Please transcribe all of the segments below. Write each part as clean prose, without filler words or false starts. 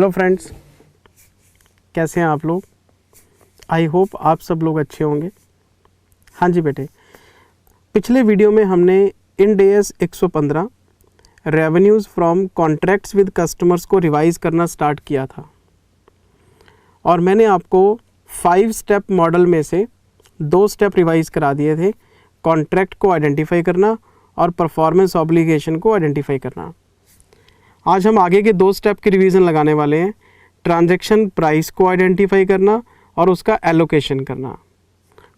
Hello friends, कैसे हैं आप लोग। आई होप आप सब लोग अच्छे होंगे। हाँ जी बेटे, पिछले वीडियो में हमने Ind AS 115 revenues from contracts with customers को रिवाइज़ करना स्टार्ट किया था और मैंने आपको 5 स्टेप मॉडल में से 2 स्टेप रिवाइज़ करा दिए थे, कॉन्ट्रैक्ट को आइडेंटिफाई करना और परफॉर्मेंस ऑब्लिगेशन को आइडेंटिफाई करना। आज हम आगे के 2 स्टेप की रिवीजन लगाने वाले हैं, ट्रांजैक्शन प्राइस को आइडेंटिफाई करना और उसका एलोकेशन करना।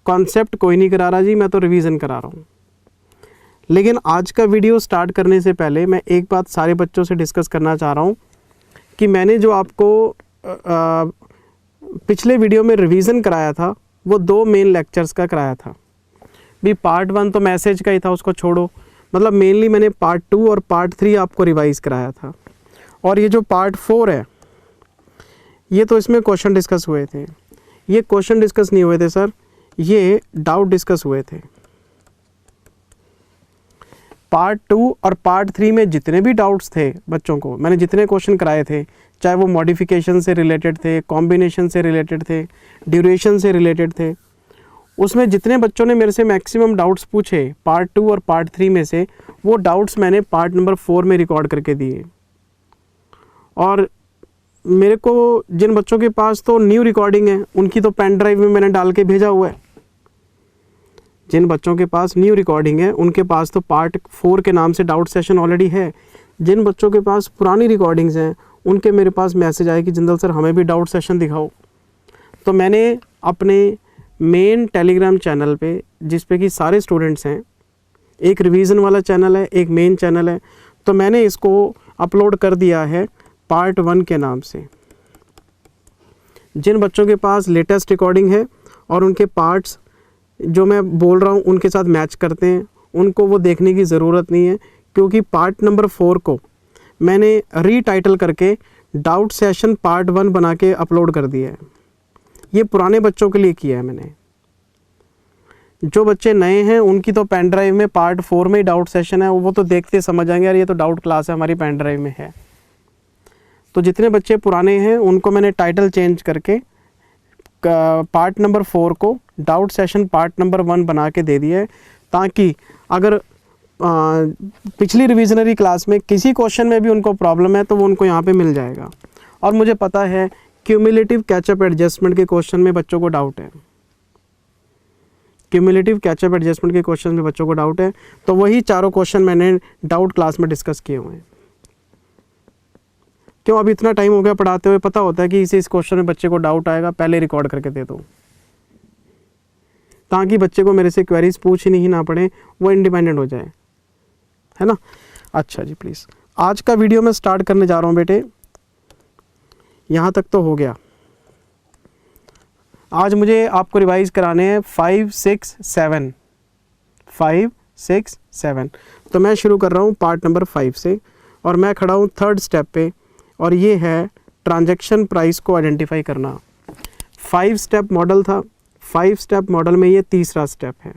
कॉन्सेप्ट कोई नहीं करा रहा जी, मैं तो रिवीजन करा रहा हूँ। लेकिन आज का वीडियो स्टार्ट करने से पहले मैं एक बात सारे बच्चों से डिस्कस करना चाह रहा हूँ कि मैंने जो आपको पिछले वीडियो में रिवीजन कराया था वो 2 मेन लेक्चर्स का कराया था। भी पार्ट 1 तो मैसेज का ही था, उसको छोड़ो। मतलब मेनली मैंने पार्ट 2 और पार्ट 3 आपको रिवाइज़ कराया था। और ये जो पार्ट 4 है, ये तो इसमें क्वेश्चन डिस्कस हुए थे। ये क्वेश्चन डिस्कस नहीं हुए थे सर, ये डाउट डिस्कस हुए थे। पार्ट 2 और पार्ट 3 में जितने भी डाउट्स थे बच्चों को, मैंने जितने क्वेश्चन कराए थे, चाहे वो मॉडिफिकेशन से रिलेटेड थे, कॉम्बिनेशन से रिलेटेड थे, ड्यूरेशन से रिलेटेड थे, उसमें जितने बच्चों ने मेरे से मैक्सिमम डाउट्स पूछे पार्ट 2 और पार्ट 3 में से, वो डाउट्स मैंने पार्ट नंबर 4 में रिकॉर्ड करके दिए। और मेरे को जिन बच्चों के पास तो न्यू रिकॉर्डिंग है, उनकी तो पेन ड्राइव में मैंने डाल के भेजा हुआ है। जिन बच्चों के पास न्यू रिकॉर्डिंग है उनके पास तो पार्ट 4 के नाम से डाउट सेशन ऑलरेडी है। जिन बच्चों के पास पुरानी रिकॉर्डिंग्स हैं उनके मेरे पास मैसेज आए कि जिंदल सर हमें भी डाउट सेशन दिखाओ। तो मैंने अपने मेन टेलीग्राम चैनल पे, जिस पे कि सारे स्टूडेंट्स हैं, एक रिवीजन वाला चैनल है, एक मेन चैनल है, तो मैंने इसको अपलोड कर दिया है पार्ट 1 के नाम से। जिन बच्चों के पास लेटेस्ट रिकॉर्डिंग है और उनके पार्ट्स जो मैं बोल रहा हूँ उनके साथ मैच करते हैं, उनको वो देखने की ज़रूरत नहीं है, क्योंकि पार्ट नंबर 4 को मैंने रीटाइटल करके डाउट सेशन पार्ट 1 बना के अपलोड कर दिया है। ये पुराने बच्चों के लिए किया है मैंने। जो बच्चे नए हैं उनकी तो पेन ड्राइव में पार्ट 4 में ही डाउट सेशन है, वो तो देखते समझ आएंगे यार ये तो डाउट क्लास है, हमारी पेन ड्राइव में है। तो जितने बच्चे पुराने हैं उनको मैंने टाइटल चेंज करके पार्ट नंबर 4 को डाउट सेशन पार्ट नंबर 1 बना के दे दिया है, ताकि अगर पिछली रिविजनरी क्लास में किसी क्वेश्चन में भी उनको प्रॉब्लम है तो वो उनको यहाँ पे मिल जाएगा। और मुझे पता है क्यूमुलेटिव कैचअप एडजस्टमेंट के क्वेश्चन में बच्चों को डाउट है, क्यूमुलेटिव कैचअप एडजस्टमेंट के क्वेश्चन में बच्चों को डाउट है, तो वही चारों क्वेश्चन मैंने डाउट क्लास में डिस्कस किए हुए हैं। क्यों, अभी इतना टाइम हो गया पढ़ाते हुए, पता होता है कि इस क्वेश्चन में बच्चे को डाउट आएगा, पहले रिकॉर्ड करके दे दो, ताकि बच्चे को मेरे से क्वेरीज पूछनी ही ना पड़े, वो इंडिपेंडेंट हो जाए, है ना। अच्छा जी, प्लीज़ आज का वीडियो मैं स्टार्ट करने जा रहा हूँ बेटे। यहाँ तक तो हो गया। आज मुझे आपको रिवाइज कराने हैं 5, 6, 7, 5, 6, 7। तो मैं शुरू कर रहा हूँ पार्ट नंबर 5 से, और मैं खड़ा हूँ 3rd स्टेप पे, और ये है ट्रांजैक्शन प्राइस को आइडेंटिफाई करना। 5 स्टेप मॉडल था, 5 स्टेप मॉडल में ये तीसरा स्टेप है।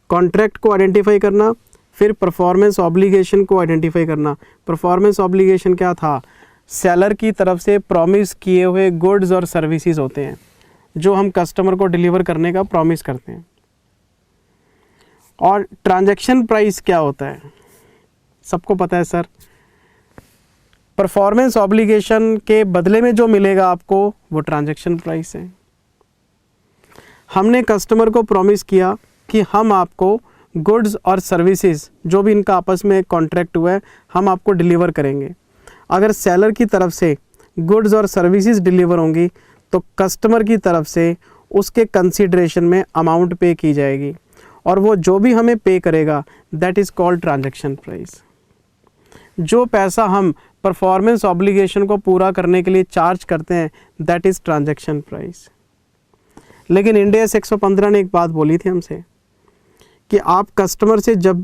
कॉन्ट्रैक्ट को आइडेंटिफाई करना, फिर परफॉर्मेंस ऑब्लिगेशन को आइडेंटिफाई करना। परफॉर्मेंस ऑब्लिगेशन क्या था? सेलर की तरफ से प्रॉमिस किए हुए गुड्स और सर्विसेज होते हैं जो हम कस्टमर को डिलीवर करने का प्रॉमिस करते हैं। और ट्रांजैक्शन प्राइस क्या होता है? सबको पता है सर, परफॉर्मेंस ऑब्लिगेशन के बदले में जो मिलेगा आपको वो ट्रांजैक्शन प्राइस है। हमने कस्टमर को प्रॉमिस किया कि हम आपको गुड्स और सर्विसेज, जो भी इनका आपस में कॉन्ट्रैक्ट हुआ है, हम आपको डिलीवर करेंगे। अगर सेलर की तरफ से गुड्स और सर्विसेज डिलीवर होंगी तो कस्टमर की तरफ से उसके कंसीडरेशन में अमाउंट पे की जाएगी, और वो जो भी हमें पे करेगा that is called transaction price. जो पैसा हम परफॉर्मेंस ऑब्लिगेशन को पूरा करने के लिए चार्ज करते हैं दैट इज़ ट्रांजैक्शन प्राइस। लेकिन इंड AS 115 ने एक बात बोली थी हमसे कि आप कस्टमर से जब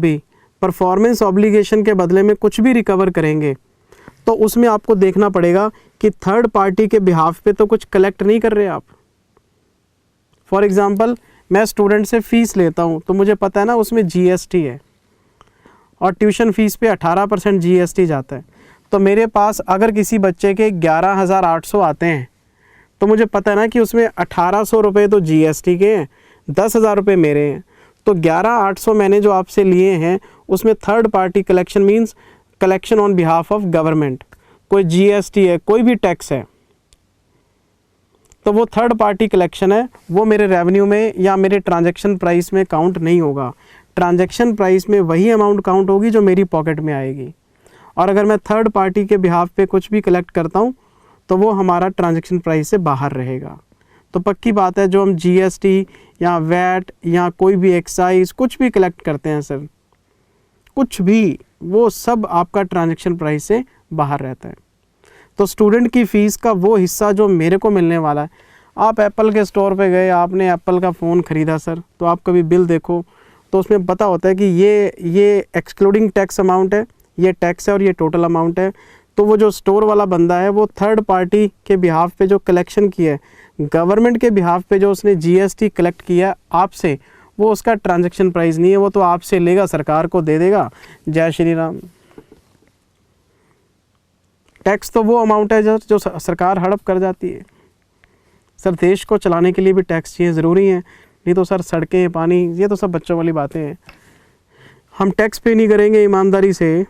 भी परफॉर्मेंस ऑब्लिगेशन के बदले में कुछ भी रिकवर करेंगे तो उसमें आपको देखना पड़ेगा कि थर्ड पार्टी के बिहाफ पे तो कुछ कलेक्ट नहीं कर रहे आप। फॉर एग्जांपल, मैं स्टूडेंट से फ़ीस लेता हूँ तो मुझे पता है ना उसमें GST है, और ट्यूशन फीस पे 18% GST जाता है। तो मेरे पास अगर किसी बच्चे के 11,800 आते हैं तो मुझे पता है ना कि उसमें 1,800 रुपये तो GST के हैं, 10,000 रुपये मेरे हैं। तो 11,800 मैंने जो आपसे लिए हैं उसमें third party collection means collection on behalf of government, कोई GST है, कोई भी टैक्स है, तो वो थर्ड पार्टी कलेक्शन है, वो मेरे रेवेन्यू में या मेरे ट्रांजैक्शन प्राइस में काउंट नहीं होगा। ट्रांजैक्शन प्राइस में वही अमाउंट काउंट होगी जो मेरी पॉकेट में आएगी। और अगर मैं थर्ड पार्टी के बिहाफ पे कुछ भी कलेक्ट करता हूँ तो वो हमारा ट्रांजैक्शन प्राइस से बाहर रहेगा। तो पक्की बात है, जो हम GST या वैट या कोई भी एक्साइज कुछ भी कलेक्ट करते हैं सर, कुछ भी, वो सब आपका ट्रांजैक्शन प्राइस से बाहर रहता है। तो स्टूडेंट की फ़ीस का वो हिस्सा जो मेरे को मिलने वाला है, आप एप्पल के स्टोर पे गए, आपने एप्पल का फ़ोन ख़रीदा सर, तो आप कभी बिल देखो तो उसमें पता होता है कि ये एक्सक्लूडिंग टैक्स अमाउंट है, ये टैक्स है और ये टोटल अमाउंट है। तो वो जो स्टोर वाला बंदा है वो थर्ड पार्टी के बिहाफ पे जो कलेक्शन किया है, गवर्नमेंट के बिहाफ पे जो उसने GST कलेक्ट किया आपसे, वो उसका ट्रांजैक्शन प्राइस नहीं है, वो तो आपसे लेगा, सरकार को दे देगा। जय श्री राम। टैक्स तो वो अमाउंट है जो सरकार हड़प कर जाती है। सर देश को चलाने के लिए भी टैक्स चाहिए, ज़रूरी है, नहीं तो सर सड़कें, पानी, ये तो सब बच्चों वाली बातें हैं। हम टैक्स पे नहीं करेंगे ईमानदारी से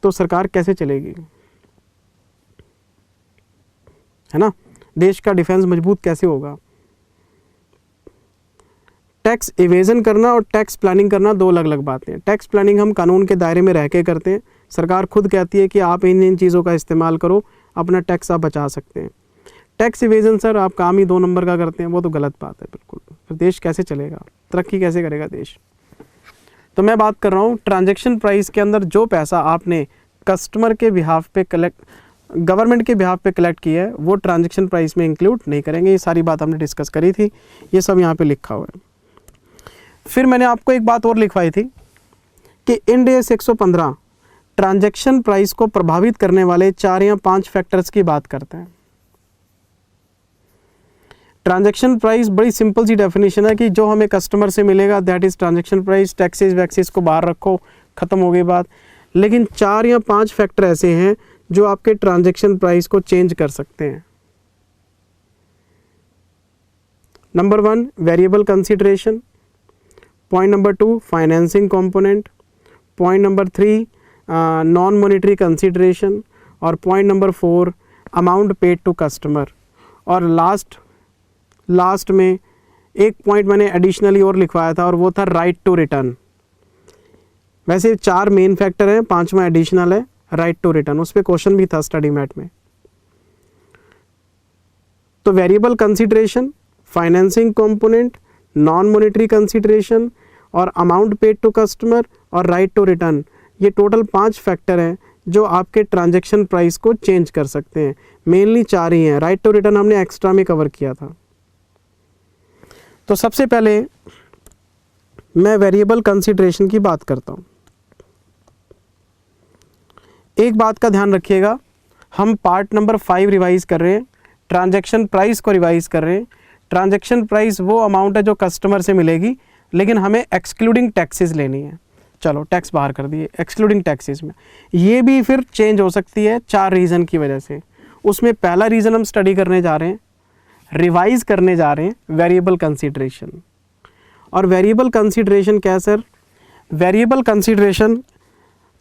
तो सरकार कैसे चलेगी, है ना? देश का डिफेंस मजबूत कैसे होगा? टैक्स इवेजन करना और टैक्स प्लानिंग करना दो अलग अलग बातें हैं। टैक्स प्लानिंग हम कानून के दायरे में रह के करते हैं, सरकार खुद कहती है कि आप इन चीज़ों का इस्तेमाल करो, अपना टैक्स आप बचा सकते हैं। टैक्स इवेजन सर आप काम ही 2 नंबर का करते हैं, वो तो गलत बात है बिल्कुल। फिर देश कैसे चलेगा, तरक्की कैसे करेगा देश? तो मैं बात कर रहा हूँ ट्रांजैक्शन प्राइस के अंदर जो पैसा आपने कस्टमर के बिहाफ पे गवर्नमेंट के बिहाफ पे कलेक्ट किया है वो ट्रांजैक्शन प्राइस में इंक्लूड नहीं करेंगे। ये सारी बात हमने डिस्कस करी थी, ये सब यहाँ पे लिखा हुआ है। फिर मैंने आपको एक बात और लिखवाई थी कि इंड AS 115 ट्रांजैक्शन प्राइस को प्रभावित करने वाले 4 या 5 फैक्टर्स की बात करते हैं। ट्रांजैक्शन प्राइस बड़ी सिंपल सी डेफिनेशन है कि जो हमें कस्टमर से मिलेगा that is transaction price. Taxes waxes को बाहर रखो, ख़त्म हो गई बात। लेकिन 4 या 5 फैक्टर ऐसे हैं जो आपके ट्रांजैक्शन प्राइस को चेंज कर सकते हैं। Number 1 variable consideration, point number 2 financing component, point number 3 non monetary consideration और point number 4 amount paid to customer. और लास्ट में एक पॉइंट मैंने एडिशनली और लिखवाया था और वो था राइट टू रिटर्न। वैसे 4 मेन फैक्टर हैं, 5वां एडिशनल है राइट टू रिटर्न, उस पर क्वेश्चन भी था स्टडी मैट में। तो variable consideration, financing component, non monetary consideration और अमाउंट पेड टू कस्टमर और राइट टू रिटर्न, ये टोटल 5 फैक्टर हैं जो आपके ट्रांजैक्शन प्राइस को चेंज कर सकते हैं। मेनली 4 ही हैं, राइट टू रिटर्न हमने एक्स्ट्रा में कवर किया था। तो सबसे पहले मैं वेरिएबल कंसीडरेशन की बात करता हूँ। एक बात का ध्यान रखिएगा, हम पार्ट नंबर 5 रिवाइज कर रहे हैं, ट्रांजैक्शन प्राइस को रिवाइज कर रहे हैं। ट्रांजैक्शन प्राइस वो अमाउंट है जो कस्टमर से मिलेगी, लेकिन हमें एक्सक्लूडिंग टैक्सेस लेनी है। चलो टैक्स बाहर कर दिए, एक्सक्लूडिंग टैक्सेस में ये भी फिर चेंज हो सकती है 4 रीज़न की वजह से। उसमें पहला रीज़न हम स्टडी करने जा रहे हैं, रिवाइज करने जा रहे हैं वेरिएबल कंसीडरेशन। और वेरिएबल कंसीडरेशन क्या है सर? वेरिएबल कंसीडरेशन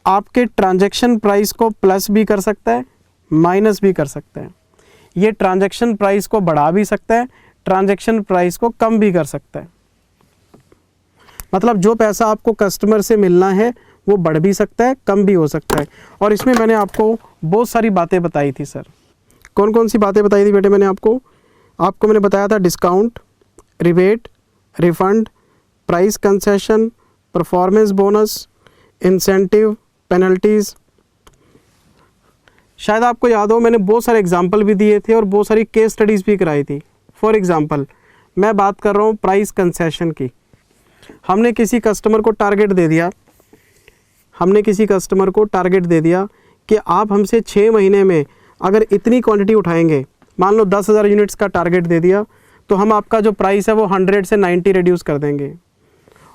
आपके ट्रांजैक्शन प्राइस को प्लस भी कर सकता है, माइनस भी कर सकता है। ये ट्रांजैक्शन प्राइस को बढ़ा भी सकता है, ट्रांजैक्शन प्राइस को कम भी कर सकता है। मतलब जो पैसा आपको कस्टमर से मिलना है वो बढ़ भी सकता है, कम भी हो सकता है। और इसमें मैंने आपको बहुत सारी बातें बताई थी सर। कौन कौन सी बातें बताई थी बेटे मैंने आपको मैंने बताया था discount, rebate, refund, price concession, performance bonus, incentive, penalties. शायद आपको याद हो मैंने बहुत सारे एग्जाम्पल भी दिए थे और बहुत सारी केस स्टडीज़ भी कराई थी। फॉर एग्ज़ाम्पल मैं बात कर रहा हूँ प्राइस कंसेशन की। हमने किसी कस्टमर को टारगेट दे दिया कि आप हमसे 6 महीने में अगर इतनी क्वांटिटी उठाएंगे, मान लो 10,000 यूनिट्स का टारगेट दे दिया, तो हम आपका जो प्राइस है वो 100 से 90 रिड्यूस कर देंगे।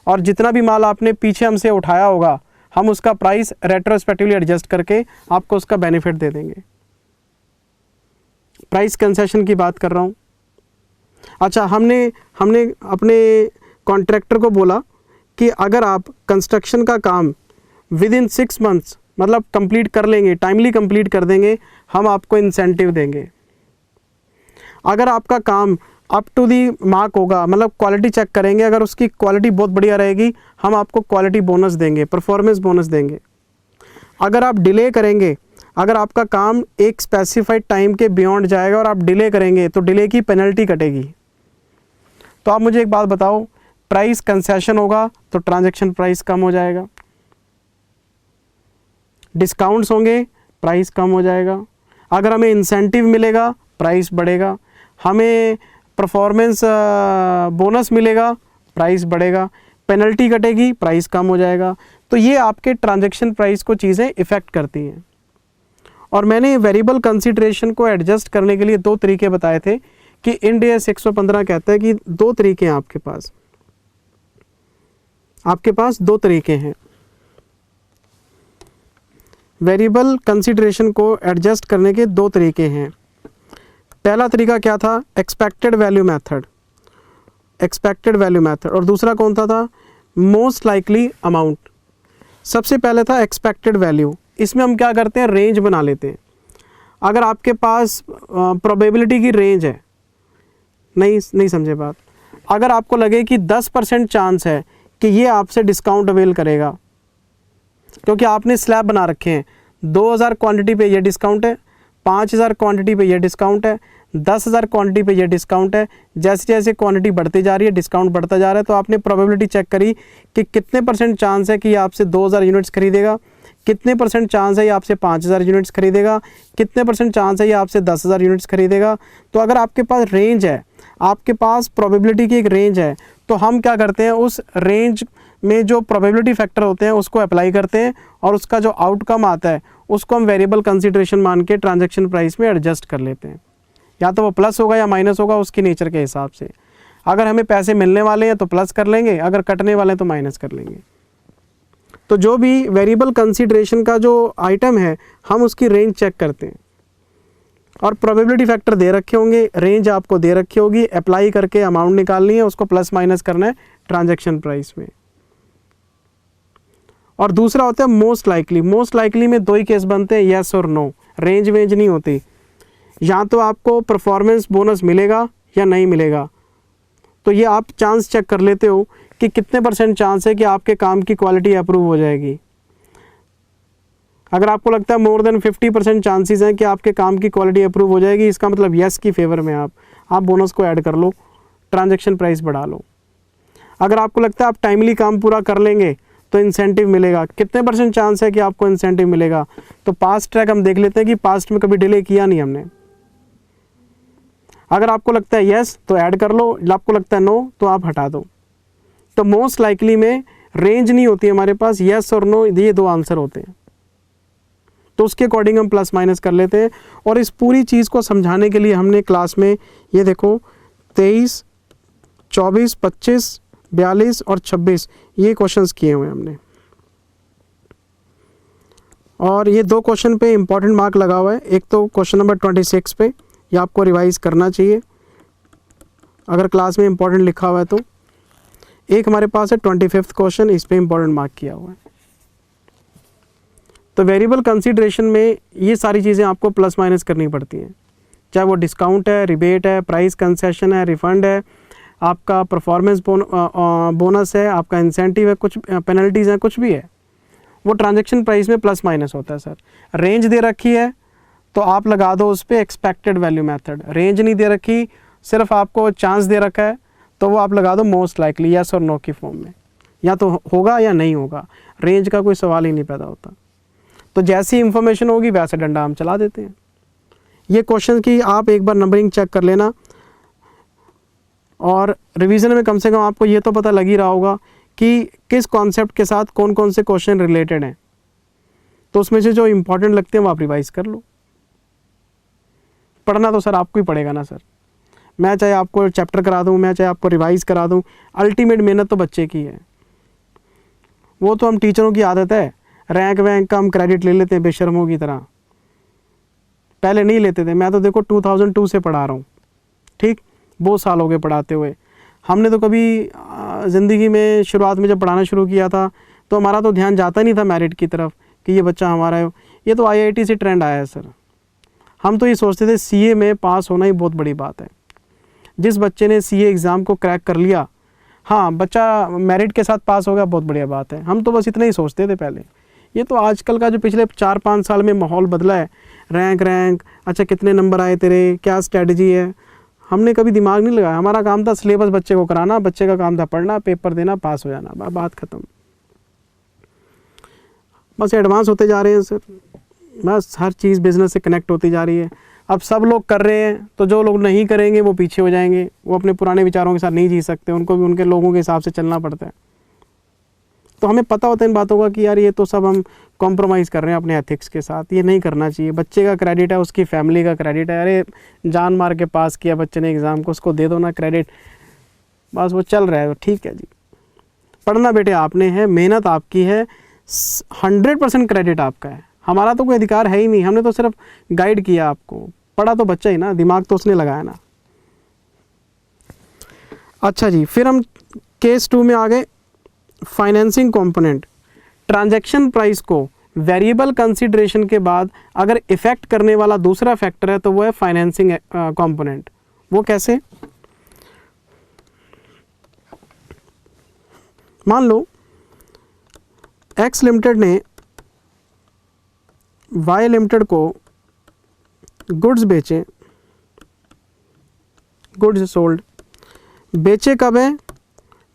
और जितना भी माल आपने पीछे हमसे उठाया होगा हम उसका प्राइस रेट्रोस्पेक्टिवली एडजस्ट करके आपको उसका बेनिफिट दे देंगे। प्राइस कंसेशन की बात कर रहा हूँ। अच्छा, हमने अपने कॉन्ट्रैक्टर को बोला कि अगर आप कंस्ट्रक्शन का काम विद इन 6 मंथ्स मतलब कंप्लीट कर लेंगे, टाइमली कंप्लीट कर देंगे, हम आपको इंसेंटिव देंगे। अगर आपका काम अप टू दी मार्क होगा, मतलब क्वालिटी चेक करेंगे, अगर उसकी क्वालिटी बहुत बढ़िया रहेगी, हम आपको क्वालिटी बोनस देंगे, परफॉर्मेंस बोनस देंगे। अगर आप डिले करेंगे, अगर आपका काम एक स्पेसिफाइड टाइम के बियॉन्ड जाएगा और आप डिले करेंगे तो डिले की पेनल्टी कटेगी। तो आप मुझे एक बात बताओ, प्राइस कंसेशन होगा तो ट्रांजैक्शन प्राइस कम हो जाएगा, डिस्काउंट्स होंगे प्राइस कम हो जाएगा, अगर हमें इंसेंटिव मिलेगा प्राइस बढ़ेगा, हमें परफॉर्मेंस बोनस मिलेगा प्राइस बढ़ेगा, पेनल्टी कटेगी प्राइस कम हो जाएगा। तो ये आपके ट्रांजैक्शन प्राइस को चीज़ें इफ़ेक्ट करती हैं। और मैंने वेरिएबल कंसीडरेशन को एडजस्ट करने के लिए 2 तरीके बताए थे कि इंड AS 115 कहता है कि 2 तरीके हैं आपके पास 2 तरीके हैं वेरिएबल कंसीडरेशन को एडजस्ट करने के। 2 तरीके हैं। पहला तरीका क्या था? एक्सपेक्टेड वैल्यू मेथड, और दूसरा कौन सा था? Most likely amount. सबसे पहले था एक्सपेक्टेड वैल्यू। इसमें हम क्या करते हैं? रेंज बना लेते हैं। अगर आपके पास प्रोबेबिलिटी की रेंज है, नहीं समझे बात, अगर आपको लगे कि 10% चांस है कि ये आपसे डिस्काउंट अवेल करेगा, क्योंकि आपने स्लैब बना रखे हैं, 2000 क्वांटिटी पे ये डिस्काउंट है, 5000 क्वांटिटी पे ये डिस्काउंट है, 10,000 क्वांटिटी पे ये डिस्काउंट है। जैसे जैसे क्वांटिटी बढ़ती जा रही है, डिस्काउंट बढ़ता जा रहा है, तो आपने प्रोबेबिलिटी चेक करी कि कितने % चांस है कि ये आपसे 2000 यूनिट्स खरीदेगा, कितने % चांस है ये आपसे 5000 यूनिट्स खरीदेगा, कितने % चांस है ये आपसे 10,000 यूनिट्स खरीदेगा। तो अगर आपके पास रेंज है, आपके पास प्रोबेबिलिटी की एक रेंज है, तो हम क्या करते हैं, उस रेंज में जो प्रोबेबिलिटी फैक्टर होते हैं उसको अप्लाई करते हैं और उसका जो आउटकम आता है उसको हम वेरिएबल कंसीडरेशन मान के ट्रांजैक्शन प्राइस में एडजस्ट कर लेते हैं। या तो वो प्लस होगा या माइनस होगा, उसकी नेचर के हिसाब से। अगर हमें पैसे मिलने वाले हैं तो प्लस कर लेंगे, अगर कटने वाले हैं तो माइनस कर लेंगे। तो जो भी वेरिएबल कंसीडरेशन का जो आइटम है, हम उसकी रेंज चेक करते हैं और प्रोबेबिलिटी फैक्टर दे रखे होंगे, रेंज आपको दे रखी होगी, अप्लाई करके अमाउंट निकालनी है, उसको प्लस माइनस करना है ट्रांजैक्शन प्राइस में। और दूसरा होता है मोस्ट लाइकली। मोस्ट लाइकली में 2 ही केस बनते हैं, येस और नो, रेंज वेंज नहीं होती। या तो आपको परफॉर्मेंस बोनस मिलेगा या नहीं मिलेगा। तो ये आप चांस चेक कर लेते हो कि कितने % चांस है कि आपके काम की क्वालिटी अप्रूव हो जाएगी। अगर आपको लगता है मोर देन 50% चांसेस हैं कि आपके काम की क्वालिटी अप्रूव हो जाएगी, इसका मतलब येस की फेवर में आप बोनस को ऐड कर लो, ट्रांजैक्शन प्राइस बढ़ा लो। अगर आपको लगता है आप टाइमली काम पूरा कर लेंगे तो इंसेंटिव मिलेगा, कितने % चांस है कि आपको इंसेंटिव मिलेगा। तो पास्ट ट्रैक हम देख लेते हैं कि पास्ट में कभी डिले किया नहीं हमने। अगर आपको लगता है येस तो ऐड कर लो, आपको लगता है नो तो आप हटा दो। तो मोस्ट लाइकली में रेंज नहीं होती हमारे पास, येस और नो ये 2 आंसर होते हैं। तो उसके अकॉर्डिंग हम प्लस माइनस कर लेते हैं। और इस पूरी चीज़ को समझाने के लिए हमने क्लास में ये देखो 23, 24, 25, 42 और 26 ये क्वेश्चंस किए हुए हैं हमने। और ये 2 क्वेश्चन पे इंपॉर्टेंट मार्क लगा हुआ है। एक तो क्वेश्चन नंबर 26 पे, ये आपको रिवाइज करना चाहिए अगर क्लास में इंपॉर्टेंट लिखा हुआ है तो। एक हमारे पास है 25th क्वेश्चन, इस पे इंपॉर्टेंट मार्क किया हुआ है। तो वेरिएबल कंसीडरेशन में ये सारी चीज़ें आपको प्लस माइनस करनी पड़ती हैं, चाहे वो डिस्काउंट है, रिबेट है, प्राइस कंसेशन है, रिफंड है, आपका परफॉर्मेंस बोनस है, आपका इंसेंटिव है, कुछ पेनल्टीज़ हैं, कुछ भी है, वो ट्रांजैक्शन प्राइस में प्लस माइनस होता है सर। रेंज दे रखी है तो आप लगा दो उस पर एक्सपेक्टेड वैल्यू मेथड। रेंज नहीं दे रखी, सिर्फ आपको चांस दे रखा है, तो वो आप लगा दो मोस्ट लाइकली, यस और नो की फॉर्म में, या तो होगा या नहीं होगा। रेंज का कोई सवाल ही नहीं पैदा होता। तो जैसी इंफॉर्मेशन होगी वैसे डंडा हम चला देते हैं। ये क्वेश्चन की आप एक बार नंबरिंग चेक कर लेना, और रिवीजन में कम से कम आपको ये तो पता लग ही रहा होगा कि किस कॉन्सेप्ट के साथ कौन कौन से क्वेश्चन रिलेटेड हैं। तो उसमें से जो इंपॉर्टेंट लगते हैं वो आप रिवाइज कर लो। पढ़ना तो सर आपको ही पड़ेगा ना सर, मैं चाहे आपको चैप्टर करा दूं, मैं चाहे आपको रिवाइज करा दूं, अल्टीमेट मेहनत तो बच्चे की है। वो तो हम टीचरों की आदत है रैंक वैंक का हम क्रेडिट ले लेते हैं बेशर्मों की तरह, पहले नहीं लेते थे। मैं तो देखो 2002 से पढ़ा रहा हूँ, ठीक, बहुत साल हो गए पढ़ाते हुए। हमने तो कभी ज़िंदगी में शुरुआत में जब पढ़ाना शुरू किया था तो हमारा तो ध्यान जाता नहीं था मेरिट की तरफ कि ये बच्चा हमारा है। ये तो IIT से ट्रेंड आया है सर। हम तो ये सोचते थे CA में पास होना ही बहुत बड़ी बात है। जिस बच्चे ने CA एग्ज़ाम को क्रैक कर लिया, हाँ बच्चा मेरिट के साथ पास हो गया, बहुत बढ़िया बात है। हम तो बस इतना ही सोचते थे पहले। ये तो आजकल का जो पिछले 4-5 साल में माहौल बदला है, रैंक, अच्छा कितने नंबर आए तेरे, क्या स्ट्रेटजी है, हमने कभी दिमाग नहीं लगाया। हमारा काम था सिलेबस बच्चे को कराना, बच्चे का काम था पढ़ना, पेपर देना, पास हो जाना, बात ख़त्म। बस एडवांस होते जा रहे हैं सर, बस हर चीज़ बिज़नेस से कनेक्ट होती जा रही है। अब सब लोग कर रहे हैं तो जो लोग नहीं करेंगे वो पीछे हो जाएंगे, वो अपने पुराने विचारों के साथ नहीं जी सकते, उनको भी उनके लोगों के हिसाब से चलना पड़ता है। तो हमें पता होता है इन बातों का कि यार ये तो सब हम कॉम्प्रोमाइज़ कर रहे हैं अपने एथिक्स के साथ, ये नहीं करना चाहिए। बच्चे का क्रेडिट है, उसकी फैमिली का क्रेडिट है। अरे जान मार के पास किया बच्चे ने एग्ज़ाम को, उसको दे दो ना क्रेडिट, बस वो चल रहा है, ठीक है जी। पढ़ना बेटे आपने है, मेहनत आपकी है, 100% क्रेडिट आपका है। हमारा तो कोई अधिकार है ही नहीं, हमने तो सिर्फ गाइड किया आपको। पढ़ा तो बच्चा ही ना, दिमाग तो उसने लगाया ना। अच्छा जी, फिर हम केस 2 में आ गए। फाइनेंसिंग कंपोनेंट, ट्रांजैक्शन प्राइस को वेरिएबल कंसीडरेशन के बाद अगर इफेक्ट करने वाला दूसरा फैक्टर है तो वो है फाइनेंसिंग कंपोनेंट। वो कैसे? मान लो एक्स लिमिटेड ने वाई लिमिटेड को गुड्स बेचे, गुड्स सोल्ड। बेचे कब है?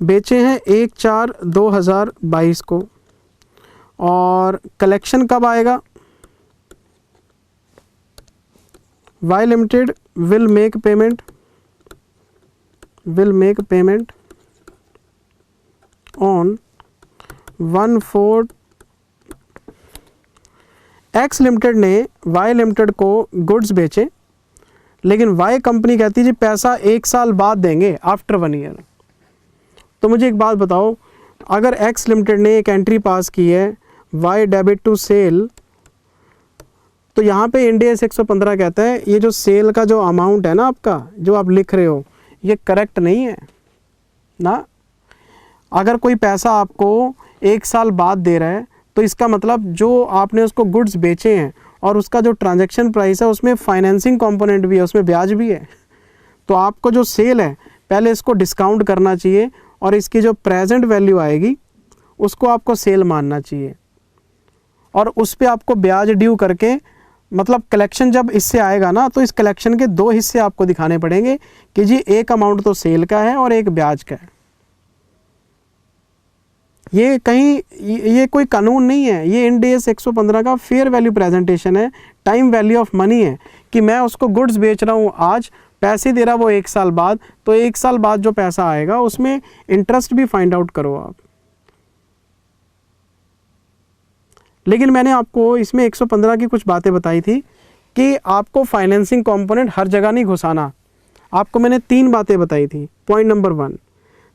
बेचे हैं 1/4/2022 को। और कलेक्शन कब आएगा? Y limited will make payment on 1/4। X limited ने वाई लिमिटेड को गुड्स बेचे, लेकिन वाई कंपनी कहती है जी पैसा 1 साल बाद देंगे, आफ्टर 1 ईयर। तो मुझे एक बात बताओ, अगर एक्स लिमिटेड ने एक एंट्री पास की है वाई डेबिट टू सेल, तो यहाँ पे इंड AS 115 कहता है ये जो सेल का जो अमाउंट है ना आपका, जो आप लिख रहे हो, ये करेक्ट नहीं है ना। अगर कोई पैसा आपको 1 साल बाद दे रहा है तो इसका मतलब जो आपने उसको गुड्स बेचे हैं और उसका जो ट्रांजैक्शन प्राइस है उसमें फाइनेंसिंग कंपोनेंट भी है, उसमें ब्याज भी है। तो आपको जो सेल है पहले इसको डिस्काउंट करना चाहिए और इसकी जो प्रेजेंट वैल्यू आएगी उसको आपको सेल मानना चाहिए, और उस पर आपको ब्याज ड्यू करके, मतलब कलेक्शन जब इससे आएगा ना तो इस कलेक्शन के 2 हिस्से आपको दिखाने पड़ेंगे कि जी एक अमाउंट तो सेल का है और एक ब्याज का है। ये कोई कानून नहीं है, ये इंड AS 115 का फेयर वैल्यू प्रेजेंटेशन है, टाइम वैल्यू ऑफ मनी है कि मैं उसको गुड्स बेच रहा हूँ आज, पैसे दे रहा वो 1 साल बाद, तो 1 साल बाद जो पैसा आएगा उसमें इंटरेस्ट भी फाइंड आउट करो आप। लेकिन मैंने आपको इसमें 115 की कुछ बातें बताई थी कि आपको फाइनेंसिंग कंपोनेंट हर जगह नहीं घुसाना। आपको मैंने 3 बातें बताई थी। पॉइंट नंबर 1,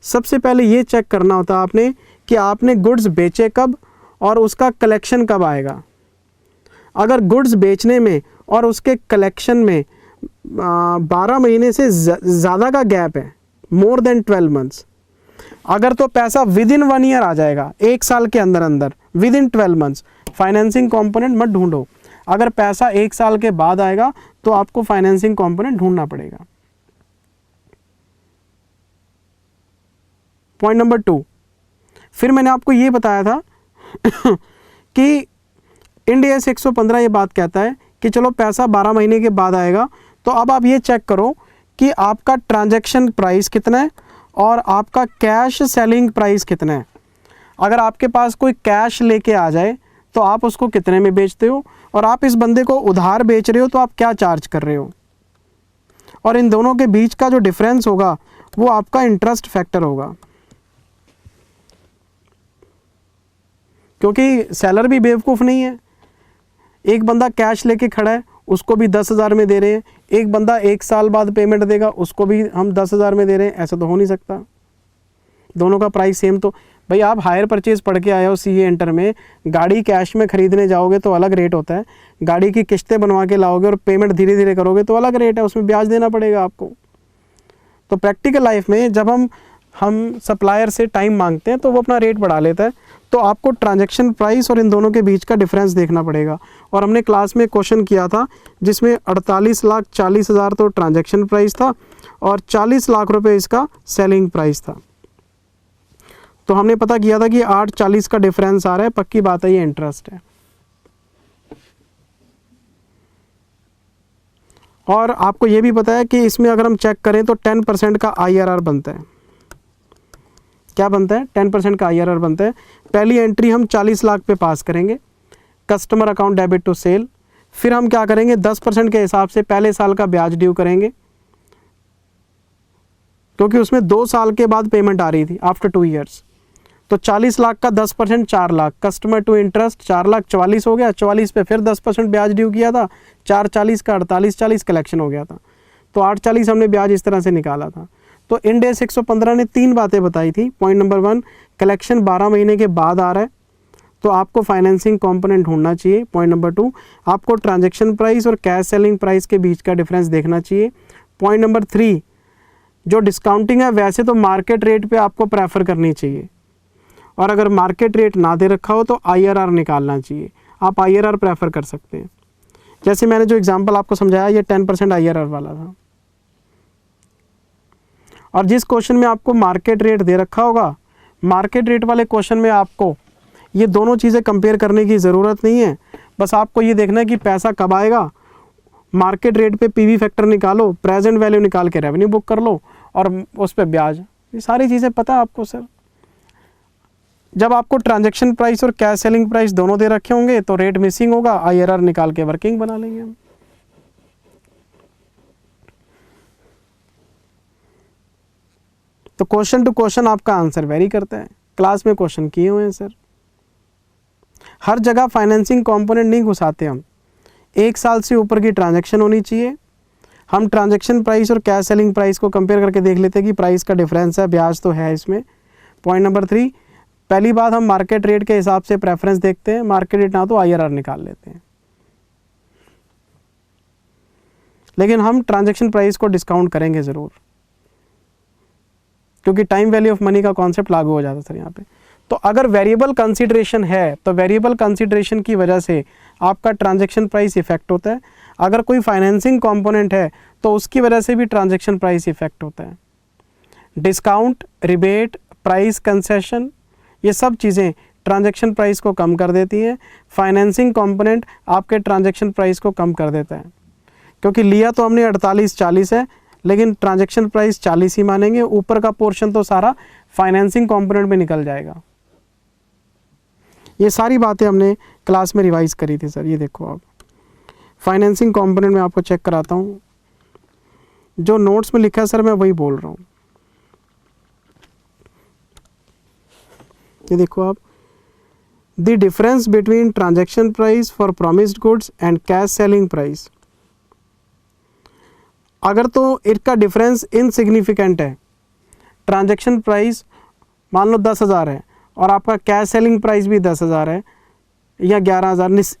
सबसे पहले ये चेक करना होता आपने कि आपने गुड्स बेचे कब और उसका कलेक्शन कब आएगा। अगर गुड्स बेचने में और उसके कलेक्शन में 12 महीने से ज़्यादा का गैप है, मोर देन 12 मंथ्स, अगर तो पैसा विदिन 1 ईयर आ जाएगा, 1 साल के अंदर अंदर, विदिन 12 मंथ्स, फाइनेंसिंग कंपोनेंट मत ढूंढो। अगर पैसा 1 साल के बाद आएगा तो आपको फाइनेंसिंग कंपोनेंट ढूंढना पड़ेगा। पॉइंट नंबर 2, फिर मैंने आपको ये बताया था कि इंड AS 115 ये बात कहता है कि चलो पैसा 12 महीने के बाद आएगा, तो अब आप ये चेक करो कि आपका ट्रांजैक्शन प्राइस कितना है और आपका कैश सेलिंग प्राइस कितना है। अगर आपके पास कोई कैश लेके आ जाए तो आप उसको कितने में बेचते हो, और आप इस बंदे को उधार बेच रहे हो तो आप क्या चार्ज कर रहे हो, और इन दोनों के बीच का जो डिफरेंस होगा वो आपका इंटरेस्ट फैक्टर होगा। क्योंकि सेलर भी बेवकूफ़ नहीं है, एक बंदा कैश लेके खड़ा है उसको भी 10,000 में दे रहे हैं, एक बंदा 1 साल बाद पेमेंट देगा उसको भी हम 10,000 में दे रहे हैं, ऐसा तो हो नहीं सकता। दोनों का प्राइस सेम, तो भाई आप हायर परचेज पढ़ के आए हो सीए इंटर में, गाड़ी कैश में खरीदने जाओगे तो अलग रेट होता है, गाड़ी की किस्तें बनवा के लाओगे और पेमेंट धीरे धीरे करोगे तो अलग रेट है, उसमें ब्याज देना पड़ेगा आपको। तो प्रैक्टिकल लाइफ में जब हम सप्लायर से टाइम मांगते हैं तो वो अपना रेट बढ़ा लेता है, तो आपको ट्रांजैक्शन प्राइस और इन दोनों के बीच का डिफरेंस देखना पड़ेगा। और हमने क्लास में क्वेश्चन किया था जिसमें 48,40,000 तो ट्रांजैक्शन प्राइस था और 40 लाख रुपए इसका सेलिंग प्राइस था। तो हमने पता किया था कि 8-40 का डिफरेंस आ रहा है, पक्की बात है ये इंटरेस्ट है। और आपको ये भी पता है कि इसमें अगर हम चेक करें तो 10% का IRR बनता है। क्या बनता है? 10% का IRR बनता है। पहली एंट्री हम 40 लाख पे पास करेंगे, customer account debit to sale. फिर हम क्या करेंगे, 10% के हिसाब से पहले साल का ब्याज ड्यू करेंगे, क्योंकि उसमें 2 साल के बाद पेमेंट आ रही थी, आफ्टर 2 ईयर्स। तो 40 लाख का 10% 4 lakh, customer to interest 4 lakh 44 हो गया, 44 पे फिर 10% ब्याज ड्यू किया था, 4/40 का 48/40 कलेक्शन हो गया था। तो 8/40 हमने ब्याज इस तरह से निकाला था। तो इंड AS 115 ने 3 बातें बताई थी। पॉइंट नंबर 1, कलेक्शन 12 महीने के बाद आ रहा है तो आपको फाइनेंसिंग कंपोनेंट ढूंढना चाहिए। पॉइंट नंबर 2, आपको ट्रांजैक्शन प्राइस और कैश सेलिंग प्राइस के बीच का डिफरेंस देखना चाहिए। पॉइंट नंबर 3, जो डिस्काउंटिंग है वैसे तो मार्केट रेट पे आपको प्रेफर करनी चाहिए, और अगर मार्केट रेट ना दे रखा हो तो IRR निकालना चाहिए। आप IRR प्रेफर कर सकते हैं। जैसे मैंने जो एग्जांपल आपको समझाया ये 10% IRR वाला था। और जिस क्वेश्चन में आपको मार्केट रेट दे रखा होगा, मार्केट रेट वाले क्वेश्चन में आपको ये दोनों चीज़ें कंपेयर करने की ज़रूरत नहीं है। बस आपको ये देखना है कि पैसा कब आएगा, मार्केट रेट पे PV फैक्टर निकालो, प्रेजेंट वैल्यू निकाल के रेवेन्यू बुक कर लो और उस पर ब्याज। ये सारी चीज़ें पता है आपको सर। जब आपको ट्रांजैक्शन प्राइस और कैश सेलिंग प्राइस दोनों दे रखे होंगे तो रेट मिसिंग होगा, IRR निकाल के वर्किंग बना लेंगे हम। तो क्वेश्चन टू क्वेश्चन आपका आंसर वेरी करता है। क्लास में क्वेश्चन किए हुए हैं सर। हर जगह फाइनेंसिंग कंपोनेंट नहीं घुसाते हम। 1 साल से ऊपर की ट्रांजैक्शन होनी चाहिए। हम ट्रांजैक्शन प्राइस और कैश सेलिंग प्राइस को कंपेयर करके देख लेते हैं कि प्राइस का डिफरेंस है, ब्याज तो है इसमें। पॉइंट नंबर 3, पहली बात हम मार्केट रेट के हिसाब से प्रेफरेंस देखते हैं, मार्केट रेट ना तो IRR निकाल लेते हैं। लेकिन हम ट्रांजैक्शन प्राइस को डिस्काउंट करेंगे ज़रूर, क्योंकि टाइम वैल्यू ऑफ मनी का कॉन्सेप्ट लागू हो जाता है सर यहाँ पे। तो अगर वेरिएबल कंसीडरेशन है तो वेरिएबल कंसीडरेशन की वजह से आपका ट्रांजैक्शन प्राइस इफेक्ट होता है। अगर कोई फाइनेंसिंग कंपोनेंट है तो उसकी वजह से भी ट्रांजैक्शन प्राइस इफेक्ट होता है। डिस्काउंट, रिबेट, प्राइस कंसेशन, ये सब चीज़ें ट्रांजैक्शन प्राइस को कम कर देती हैं। फाइनेंसिंग कंपोनेंट आपके ट्रांजैक्शन प्राइस को कम कर देता है, क्योंकि लिया तो हमने 48-40 है, लेकिन ट्रांजैक्शन प्राइस 40 ही मानेंगे। ऊपर का पोर्शन तो सारा फाइनेंसिंग कंपोनेंट में निकल जाएगा। ये सारी बातें हमने क्लास में रिवाइज करी थी सर। ये देखो आप, फाइनेंसिंग कंपोनेंट में आपको चेक कराता हूँ। जो नोट्स में लिखा है सर मैं वही बोल रहा हूँ। ये देखो आप, the difference between transaction price for promised goods and cash selling price. अगर तो इसका डिफरेंस इनसिग्निफिकेंट है, ट्रांजैक्शन प्राइस मान लो 10,000 है और आपका कैश सेलिंग प्राइस भी 10,000 है या 11,000,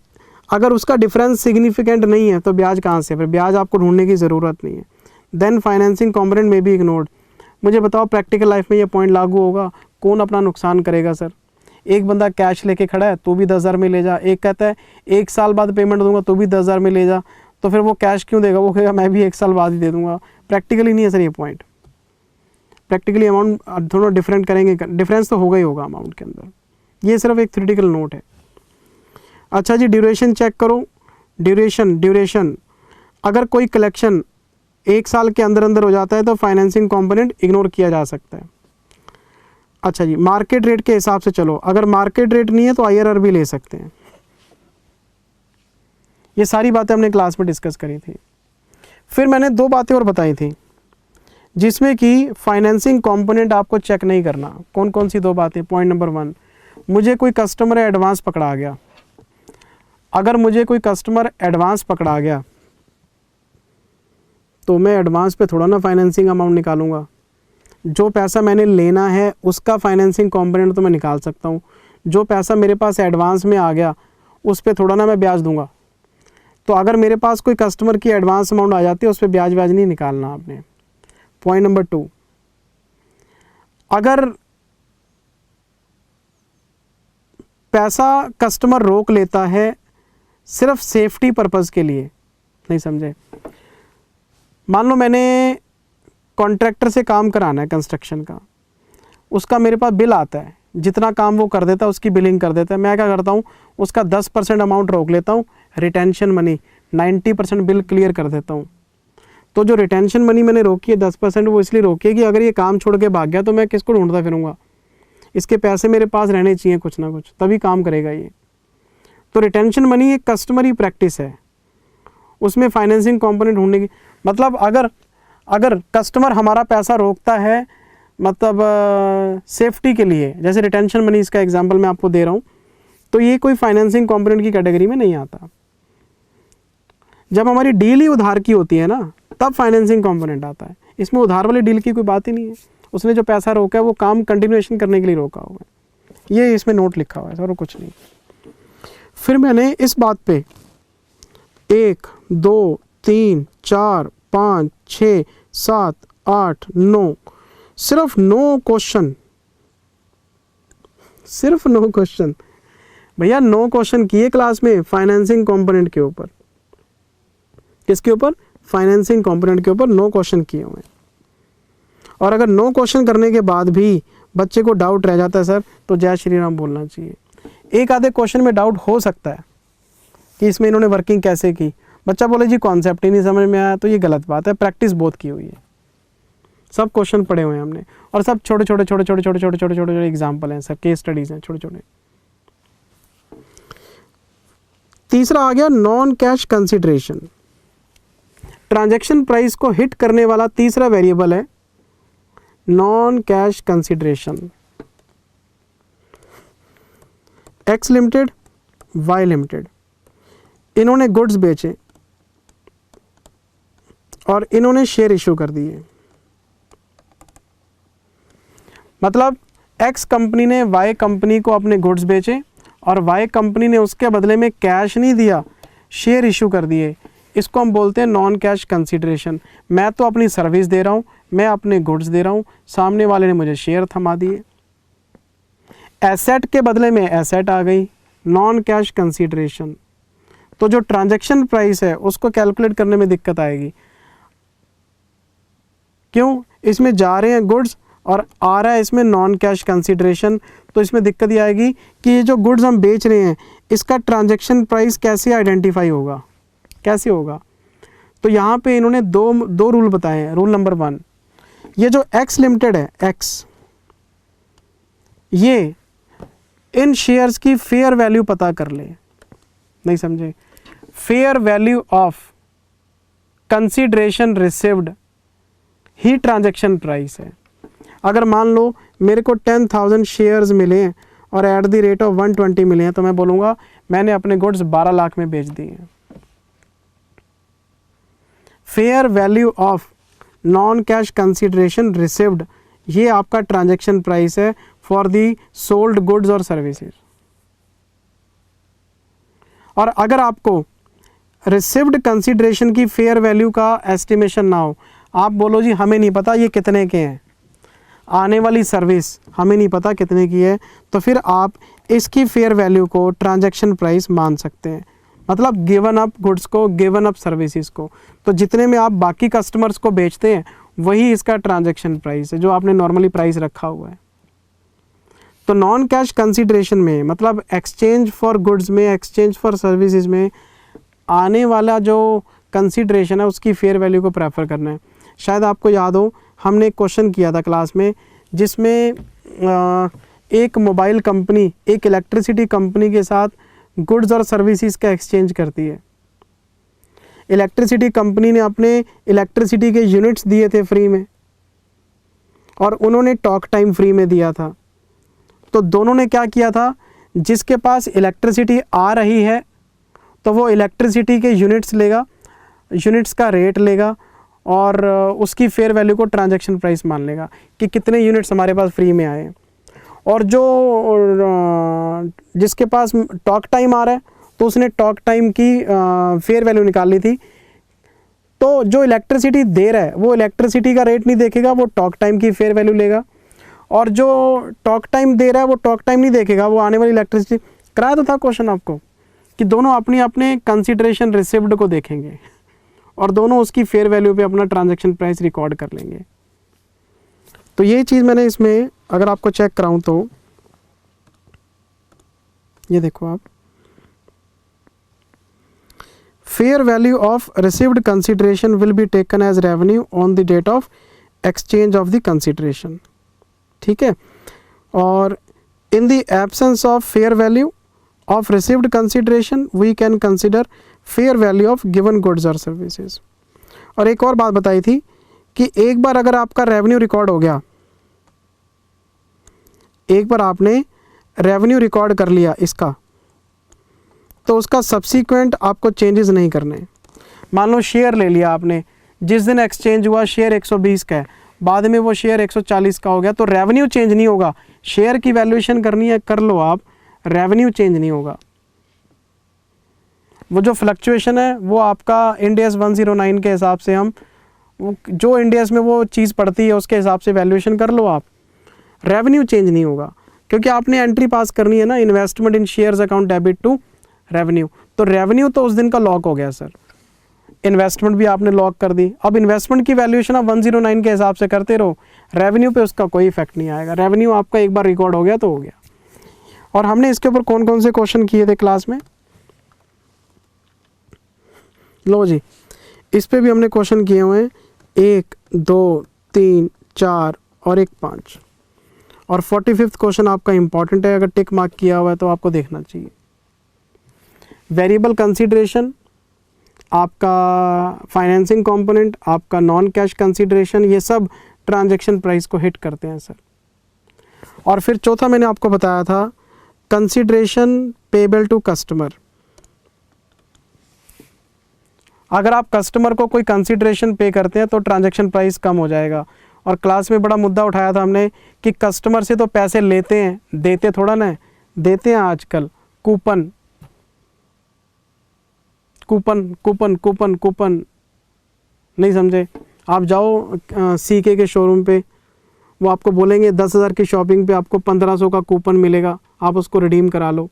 अगर उसका डिफरेंस सिग्निफिकेंट नहीं है तो ब्याज कहाँ से? फिर ब्याज आपको ढूंढने की ज़रूरत नहीं है। देन फाइनेंसिंग कंपोनेंट में भी इग्नोर्ड। मुझे बताओ प्रैक्टिकल लाइफ में ये पॉइंट लागू होगा, कौन अपना नुकसान करेगा सर? एक बंदा कैश लेके खड़ा है तो भी 10,000 में ले जा, एक कहता है 1 साल बाद पेमेंट दूंगा तो भी 10,000 में ले जा, तो फिर वो कैश क्यों देगा? वो कहेगा मैं भी 1 साल बाद ही दे दूंगा। प्रैक्टिकली नहीं है सर ये पॉइंट। प्रैक्टिकली अमाउंट दोनों डिफरेंट करेंगे, डिफरेंस तो होगा ही होगा अमाउंट के अंदर। ये सिर्फ एक थ्योरेटिकल नोट है। अच्छा जी, ड्यूरेशन चेक करो। ड्यूरेशन अगर कोई कलेक्शन 1 साल के अंदर अंदर हो जाता है तो फाइनेंसिंग कंपोनेंट इग्नोर किया जा सकता है। अच्छा जी, मार्केट रेट के हिसाब से चलो, अगर मार्केट रेट नहीं है तो IRR भी ले सकते हैं। ये सारी बातें हमने क्लास में डिस्कस करी थी। फिर मैंने 2 बातें और बताई थी जिसमें कि फाइनेंसिंग कंपोनेंट आपको चेक नहीं करना। कौन कौन सी 2 बातें? पॉइंट नंबर 1, मुझे कोई कस्टमर एडवांस पकड़ा गया। अगर मुझे कोई कस्टमर एडवांस पकड़ा गया तो मैं एडवांस पे थोड़ा ना फाइनेंसिंग अमाउंट निकालूंगा, जो पैसा मैंने लेना है उसका फाइनेंसिंग कंपोनेंट तो मैं निकाल सकता हूँ, जो पैसा मेरे पास एडवांस में आ गया उस पर थोड़ा ना मैं ब्याज दूंगा। तो अगर मेरे पास कोई कस्टमर की एडवांस अमाउंट आ जाती है उस पर ब्याज नहीं निकालना आपने। पॉइंट नंबर 2, अगर पैसा कस्टमर रोक लेता है सिर्फ सेफ्टी पर्पस के लिए, नहीं समझे, मान लो मैंने कॉन्ट्रैक्टर से काम कराना है कंस्ट्रक्शन का, उसका मेरे पास बिल आता है, जितना काम वो कर देता है उसकी बिलिंग कर देता है, मैं क्या करता हूँ उसका 10% अमाउंट रोक लेता हूँ, रिटेंशन मनी 90% बिल क्लियर कर देता हूँ। तो जो रिटेंशन मनी मैंने रोकी है 10%, वो इसलिए रोकी है कि अगर ये काम छोड़ के भाग गया तो मैं किसको ढूंढता फिरूंगा, इसके पैसे मेरे पास रहने चाहिए कुछ ना कुछ, तभी काम करेगा ये। तो रिटेंशन मनी एक कस्टमरी प्रैक्टिस है, उसमें फाइनेंसिंग कंपोनेंट ढूंढने की, मतलब अगर कस्टमर हमारा पैसा रोकता है मतलब सेफ्टी के लिए, जैसे रिटेंशन मनी इसका एग्जांपल मैं आपको दे रहा हूँ, तो ये कोई फाइनेंसिंग कंपोनेंट की कैटेगरी में नहीं आता। जब हमारी डील ही उधार की होती है ना तब फाइनेंसिंग कंपोनेंट आता है, इसमें उधार वाली डील की कोई बात ही नहीं है, उसने जो पैसा रोका है वो काम कंटिन्यूएशन करने के लिए रोका हुआ है, ये इसमें नोट लिखा हुआ है सर, और कुछ नहीं। फिर मैंने इस बात पे 1 2 3 4 5 6 7 8 9 सिर्फ 9 क्वेश्चन भैया 9 क्वेश्चन किए क्लास में फाइनेंसिंग कंपोनेंट के ऊपर। किसके ऊपर? फाइनेंसिंग कंपोनेंट के ऊपर 9 क्वेश्चन किए हुए हैं। और अगर 9 क्वेश्चन करने के बाद भी बच्चे को डाउट रह जाता है सर, तो जय श्री राम बोलना चाहिए। एक आधे क्वेश्चन में डाउट हो सकता है कि इसमें इन्होंने वर्किंग कैसे की, बच्चा बोले जी कॉन्सेप्ट ही नहीं समझ में आया, तो ये गलत बात है, प्रैक्टिस बहुत की हुई है, सब क्वेश्चन पढ़े हुए हैं हमने, और सब छोटे छोटे एग्जाम्पल हैं, सब केस स्टडीज हैं छोटे छोटे। तीसरा आ गया non cash consideration. Transaction price को हिट करने वाला तीसरा वेरिएबल है non cash consideration. X limited, Y limited, इन्होंने गुड्स बेचे और इन्होंने शेयर इशू कर दिए। मतलब एक्स कंपनी ने वाई कंपनी को अपने गुड्स बेचे और वाई कंपनी ने उसके बदले में कैश नहीं दिया, शेयर इशू कर दिए। इसको हम बोलते हैं नॉन कैश कंसिडरेशन। मैं तो अपनी सर्विस दे रहा हूँ, मैं अपने गुड्स दे रहा हूँ, सामने वाले ने मुझे शेयर थमा दिए, एसेट के बदले में एसेट आ गई, नॉन कैश कंसिडरेशन। तो जो ट्रांजैक्शन प्राइस है उसको कैलकुलेट करने में दिक्कत आएगी। क्यों? इसमें जा रहे हैं गुड्स और आ रहा है इसमें नॉन कैश कंसिडरेशन, तो इसमें दिक्कत ये आएगी कि ये जो गुड्स हम बेच रहे हैं इसका ट्रांजैक्शन प्राइस कैसे आइडेंटिफाई होगा, कैसे होगा। तो यहाँ पे इन्होंने दो रूल बताए हैं। रूल नंबर 1, ये जो एक्स लिमिटेड है, एक्स, ये इन शेयर्स की फेयर वैल्यू पता कर ले। नहीं समझे? Fair value of consideration received he transaction price है। अगर मान लो मेरे को 10,000 शेयर्स मिले हैं और एट द रेट ऑफ 120 मिले हैं, तो मैं बोलूँगा मैंने अपने गुड्स 12 लाख में बेच दिए हैं। Fair value of non cash consideration received, ये आपका ट्रांजैक्शन प्राइस है फॉर दी सोल्ड गुड्स और सर्विसेज। और अगर आपको रिसीव्ड कंसिडरेशन की फेयर वैल्यू का एस्टिमेशन ना हो, आप बोलो जी हमें नहीं पता ये कितने के हैं, आने वाली सर्विस हमें नहीं पता कितने की है, तो फिर आप इसकी फेयर वैल्यू को ट्रांजैक्शन प्राइस मान सकते हैं। मतलब गिवन अप गुड्स को, गिवन अप सर्विसेज को। तो जितने में आप बाकी कस्टमर्स को बेचते हैं वही इसका ट्रांजैक्शन प्राइस है जो आपने नॉर्मली प्राइस रखा हुआ है। तो नॉन कैश कंसिडरेशन में मतलब एक्सचेंज फॉर गुड्स में, एक्सचेंज फॉर सर्विसेज में आने वाला जो कंसिडरेशन है उसकी फेयर वैल्यू को प्रेफर करना है। शायद आपको याद हो हमने एक क्वेश्चन किया था क्लास में जिसमें एक मोबाइल कंपनी एक इलेक्ट्रिसिटी कंपनी के साथ गुड्स और सर्विसेज का एक्सचेंज करती है। इलेक्ट्रिसिटी कंपनी ने अपने इलेक्ट्रिसिटी के यूनिट्स दिए थे फ्री में और उन्होंने टॉक टाइम फ्री में दिया था। तो दोनों ने क्या किया था, जिसके पास इलेक्ट्रिसिटी आ रही है तो वो इलेक्ट्रिसिटी के यूनिट्स लेगा, यूनिट्स का रेट लेगा, और उसकी फेयर वैल्यू को ट्रांजैक्शन प्राइस मान लेगा कि कितने यूनिट्स हमारे पास फ्री में आए। और जो जिसके पास टॉक टाइम आ रहा है तो उसने टॉक टाइम की फेयर वैल्यू निकाल ली थी। तो जो इलेक्ट्रिसिटी दे रहा है वो इलेक्ट्रिसिटी का रेट नहीं देखेगा, वो टॉक टाइम की फेयर वैल्यू लेगा। और जो टॉक टाइम दे रहा है वो टॉक टाइम नहीं देखेगा, वो आने वाली इलेक्ट्रिसिटी। कराया तो था क्वेश्चन आपको कि दोनों अपनी अपने कंसिडरेशन रिसिव्ड को देखेंगे और दोनों उसकी फेयर वैल्यू पे अपना ट्रांजैक्शन प्राइस रिकॉर्ड कर लेंगे। तो ये चीज़ मैंने इसमें अगर आपको चेक कराऊं तो ये देखो आप, fair value of received consideration will be taken as revenue on the date of exchange of the consideration. ठीक है, और in the absence of fair value of received consideration we can consider fair value of given goods और services. और एक और बात बताई थी कि एक बार अगर आपका रेवेन्यू रिकॉर्ड हो गया, एक बार आपने रेवेन्यू रिकॉर्ड कर लिया इसका, तो उसका सब्सीक्वेंट आपको चेंजेस नहीं करने। मान लो शेयर ले लिया आपने, जिस दिन एक्सचेंज हुआ शेयर 120 का है, बाद में वो शेयर 140 का हो गया, तो रेवेन्यू चेंज नहीं होगा। शेयर की वैल्यूएशन करनी है कर लो आप, रेवेन्यू चेंज नहीं होगा। वो जो फ्लक्चुएशन है वो आपका इंड AS 109 के हिसाब से हम जो इंड AS में वो चीज़ पड़ती है उसके हिसाब से वैल्यूएशन कर लो आप, रेवेन्यू चेंज नहीं होगा। क्योंकि आपने एंट्री पास करनी है ना, investment in shares account debit to revenue, तो रेवेन्यू तो उस दिन का लॉक हो गया सर, इन्वेस्टमेंट भी आपने लॉक कर दी। अब इन्वेस्टमेंट की वैल्यूएशन आप 109 के हिसाब से करते रहो, रेवेन्यू पे उसका कोई इफेक्ट नहीं आएगा। रेवेन्यू आपका एक बार रिकॉर्ड हो गया तो हो गया। और हमने इसके ऊपर कौन कौन से क्वेश्चन किए थे क्लास में, लो जी, इस पे भी हमने क्वेश्चन किए हुए हैं 1, 2, 3, 4 और एक 5। और 45वां क्वेश्चन आपका इंपॉर्टेंट है, अगर टिक मार्क किया हुआ है तो आपको देखना चाहिए। वेरिएबल कंसीडरेशन, आपका फाइनेंसिंग कंपोनेंट, आपका नॉन कैश कंसीडरेशन, ये सब ट्रांजैक्शन प्राइस को हिट करते हैं सर। और फिर चौथा मैंने आपको बताया था कंसीडरेशन पेबल टू कस्टमर। अगर आप कस्टमर को कोई कंसीडरेशन पे करते हैं तो ट्रांजैक्शन प्राइस कम हो जाएगा। और क्लास में बड़ा मुद्दा उठाया था हमने कि कस्टमर से तो पैसे लेते हैं, देते थोड़ा ना है, देते हैं आजकल coupon coupon coupon coupon coupon. नहीं समझे? आप जाओ CK के शोरूम पे, वो आपको बोलेंगे 10,000 की शॉपिंग पे आपको 1500 का कूपन मिलेगा, आप उसको रिडीम करा लो।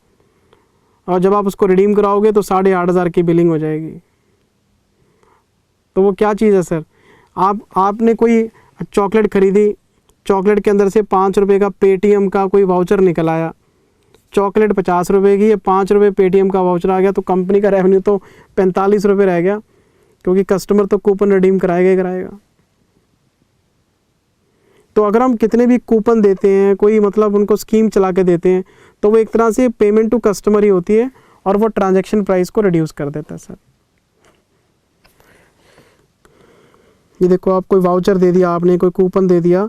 और जब आप उसको रिडीम कराओगे तो 8,500 की बिलिंग हो जाएगी। तो वो क्या चीज़ है सर? आपने कोई चॉकलेट खरीदी, चॉकलेट के अंदर से 5 रुपये का पेटीएम का कोई वाउचर निकल आया, चॉकलेट 50 रुपये की है, 5 रुपये पेटीएम का वाउचर आ गया, तो कंपनी का रेवेन्यू तो 45 रुपये रह गया, क्योंकि कस्टमर तो कूपन रिडीम कराएगा ही कराएगा। तो अगर हम कितने भी कूपन देते हैं, कोई मतलब उनको स्कीम चला के देते हैं, तो वो एक तरह से पेमेंट टू कस्टमर ही होती है और वो ट्रांजैक्शन प्राइस को रिड्यूस कर देता है सर। ये देखो, आप कोई वाउचर दे दिया आपने, कोई कूपन दे दिया,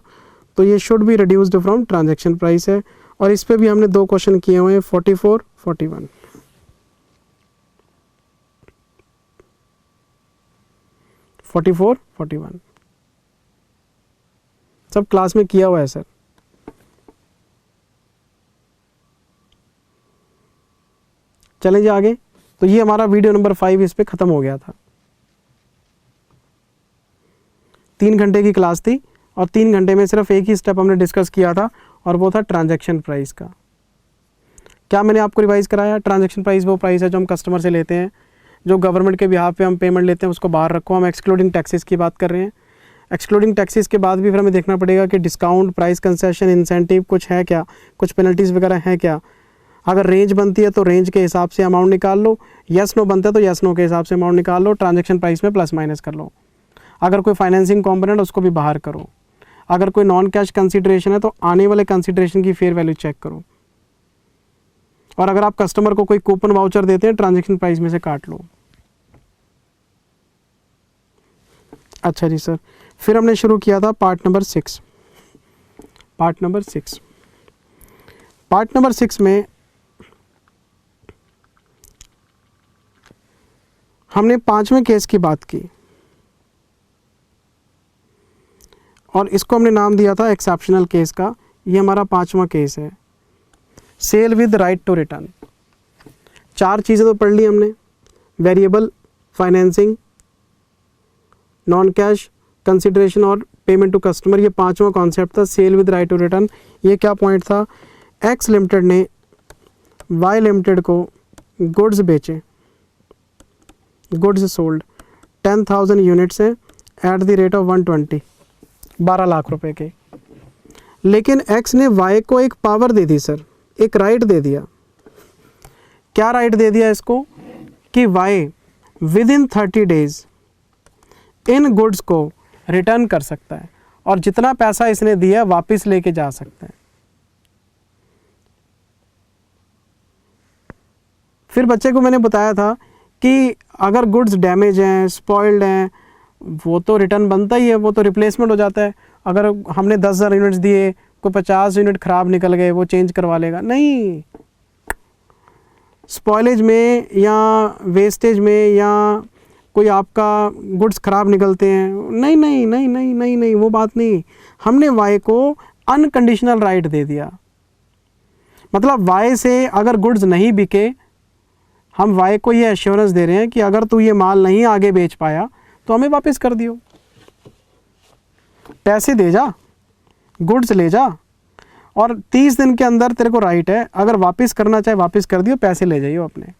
तो ये should be reduced from transaction price है। और इस पे भी हमने 2 क्वेश्चन किए हुए हैं 44, 41। 44, 41 सब क्लास में किया हुआ है सर। चलें जी आगे। तो ये हमारा वीडियो नंबर 5 इस पे ख़त्म हो गया था। 3 घंटे की क्लास थी और 3 घंटे में सिर्फ एक ही स्टेप हमने डिस्कस किया था और वो था ट्रांजैक्शन प्राइस का। क्या मैंने आपको रिवाइज कराया? ट्रांजैक्शन प्राइस वो प्राइस है जो हम कस्टमर से लेते हैं, जो गवर्नमेंट के बिहाफ पे हम पेमेंट लेते हैं उसको बाहर रखो। हम एक्सक्लूडिंग टैक्सेस की बात कर रहे हैं। एक्सक्लूडिंग टैक्सेस के बाद भी फिर हमें देखना पड़ेगा कि डिस्काउंट, प्राइस कंसेशन, इंसेंटिव कुछ है क्या, कुछ पेनल्टीज़ वगैरह हैं क्या। अगर रेंज बनती है तो रेंज के हिसाब से अमाउंट निकाल लो, यस नो बनता है तो यस नो के हिसाब से अमाउंट निकाल लो, ट्रांजैक्शन प्राइस में प्लस माइनस कर लो। अगर कोई फाइनेंसिंग कॉम्पोनेंट उसको भी बाहर करो। अगर कोई नॉन कैश कंसीडरेशन है तो आने वाले कंसीडरेशन की फेयर वैल्यू चेक करो। और अगर आप कस्टमर को कोई कूपन वाउचर देते हैं, ट्रांजैक्शन प्राइस में से काट लो। अच्छा जी सर, फिर हमने शुरू किया था पार्ट नंबर 6। पार्ट नंबर 6 में हमने 5वें केस की बात की। और इसको हमने नाम दिया था एक्सेप्शनल केस का। ये हमारा 5वां केस है, sale with right to return. 4 चीज़ें तो पढ़ ली हमने, variable, financing, non cash consideration और पेमेंट टू कस्टमर। ये 5वां कॉन्सेप्ट था sale with right to return. ये क्या पॉइंट था, एक्स लिमिटेड ने वाई लिमिटेड को गुड्स बेचे, गुड्स सोल्ड 10,000 यूनिट्स हैं at the rate of 120, 12 lakh रुपए के। लेकिन एक्स ने वाई को एक पावर दे दी सर, एक राइट दे दिया। क्या राइट दे दिया इसको कि वाई विद इन 30 डेज इन गुड्स को रिटर्न कर सकता है और जितना पैसा इसने दिया वापस लेके जा सकता है। फिर बच्चे को मैंने बताया था कि अगर गुड्स डैमेज हैं, स्पॉइल्ड हैं, वो तो रिटर्न बनता ही है, वो तो रिप्लेसमेंट हो जाता है। अगर हमने 10,000 यूनिट्स दिए, कोई 50 यूनिट ख़राब निकल गए, वो चेंज करवा लेगा? नहीं। स्पॉइलेज में या वेस्टेज में या कोई आपका गुड्स ख़राब निकलते हैं, नहीं नहीं नहीं नहीं नहीं नहीं, वो बात नहीं। हमने वाई को अनकंडीशनल राइट दे दिया। मतलब वाई से अगर गुड्स नहीं बिके, हम वाई को ये एश्योरेंस दे रहे हैं कि अगर तू ये माल नहीं आगे बेच पाया तो हमें वापस कर दियो, पैसे दे जा, गुड्स ले जा, और 30 दिन के अंदर तेरे को राइट है, अगर वापस करना चाहे वापस कर दियो, पैसे ले जाइयो अपने।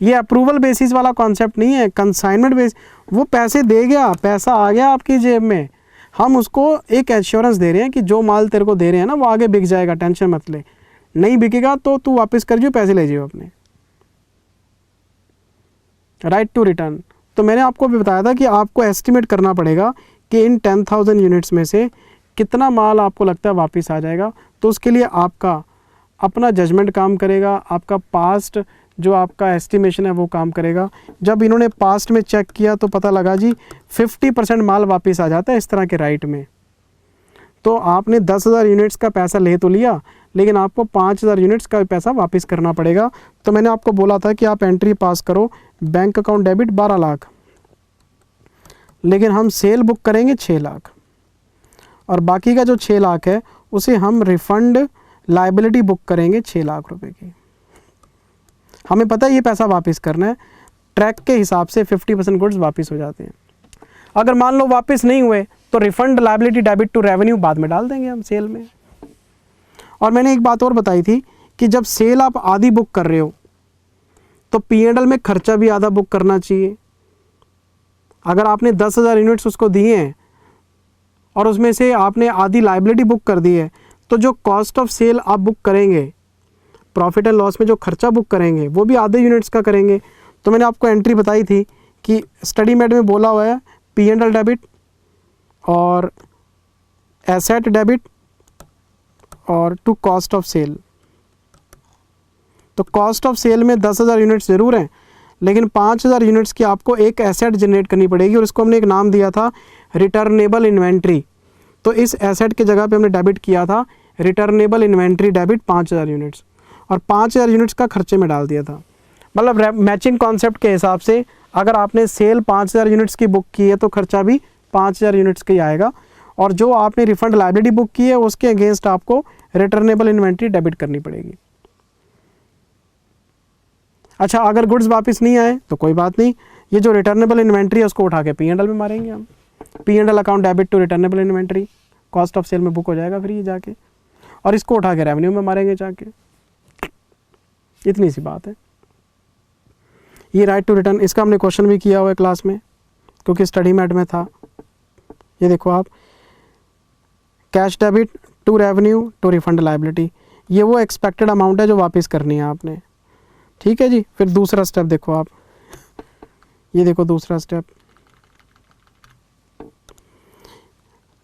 ये अप्रूवल बेसिस वाला कॉन्सेप्ट नहीं है, कंसाइनमेंट बेस। वो पैसे दे गया, पैसा आ गया आपकी जेब में, हम उसको एक एश्योरेंस दे रहे हैं कि जो माल तेरे को दे रहे हैं ना वो आगे बिक जाएगा, टेंशन मत ले। नहीं बिकेगा तो तू वापस कर जियो, पैसे ले जाइयो अपने। Right to return. तो मैंने आपको भी बताया था कि आपको एस्टिमेट करना पड़ेगा कि इन 10,000 यूनिट्स में से कितना माल आपको लगता है वापस आ जाएगा। तो उसके लिए आपका अपना जजमेंट काम करेगा, आपका पास्ट जो आपका एस्टिमेशन है वो काम करेगा। जब इन्होंने पास्ट में चेक किया तो पता लगा जी 50% माल वापस आ जाता है इस तरह के राइट में। तो आपने 10,000 यूनिट्स का पैसा ले तो लिया, लेकिन आपको 5,000 यूनिट्स का पैसा वापस करना पड़ेगा। तो मैंने आपको बोला था कि आप एंट्री पास करो, बैंक अकाउंट डेबिट 12 लाख, लेकिन हम सेल बुक करेंगे 6 लाख, और बाकी का जो 6 लाख है उसे हम रिफंड लाइबिलिटी बुक करेंगे 6 लाख रुपए की। हमें पता है ये पैसा वापस करना है, ट्रैक के हिसाब से 50% गुड्स वापस हो जाते हैं। अगर मान लो वापस नहीं हुए तो refund liability debit to revenue बाद में डाल देंगे हम सेल में। और मैंने एक बात और बताई थी कि जब सेल आप आधी बुक कर रहे हो तो P&L में खर्चा भी आधा बुक करना चाहिए। अगर आपने 10,000 यूनिट्स उसको दिए हैं और उसमें से आपने आधी लाइबिलिटी बुक कर दी है, तो जो कॉस्ट ऑफ सेल आप बुक करेंगे, प्रॉफिट एंड लॉस में जो खर्चा बुक करेंगे वो भी आधे यूनिट्स का करेंगे। तो मैंने आपको एंट्री बताई थी कि स्टडी मेट में बोला हुआ है P&L डेबिट और एसेट डेबिट और टू कॉस्ट ऑफ सेल। तो कॉस्ट ऑफ सेल में 10,000 यूनिट्स ज़रूर हैं, लेकिन 5,000 यूनिट्स की आपको एक एसेट जनरेट करनी पड़ेगी, और इसको हमने एक नाम दिया था रिटर्नेबल इन्वेंट्री। तो इस एसेट के जगह पे हमने डेबिट किया था रिटर्नेबल इन्वेंट्री डेबिट 5,000 यूनिट्स, और 5,000 यूनिट्स का खर्चे में डाल दिया था। मतलब मैचिंग कॉन्सेप्ट के हिसाब से अगर आपने सेल 5,000 यूनिट्स की बुक की है तो खर्चा भी 5,000 यूनिट्स का ही आएगा, और जो आपने रिफंड लाइबिलिटी बुक की है उसके अगेंस्ट आपको रिटर्नेबल इन्वेंट्री डेबिट करनी पड़ेगी। अच्छा, अगर गुड्स वापस नहीं आए तो कोई बात नहीं, ये जो रिटर्नेबल इन्वेंट्री है उसको उठा के P&L में मारेंगे हम। P&L account debit to returnable inventory, cost of sale में बुक हो जाएगा फिर ये जाके, और इसको उठा के रेवेन्यू में मारेंगे जाके। इतनी सी बात है। ये राइट टू रिटर्न, इसका हमने क्वेश्चन भी किया हुआ है क्लास में, क्योंकि स्टडी मैट में था। ये देखो आप, cash debit to revenue to refund liability, ये वो एक्सपेक्टेड अमाउंट है जो वापस करनी है आपने। ठीक है जी। फिर दूसरा स्टेप देखो आप, ये देखो दूसरा step,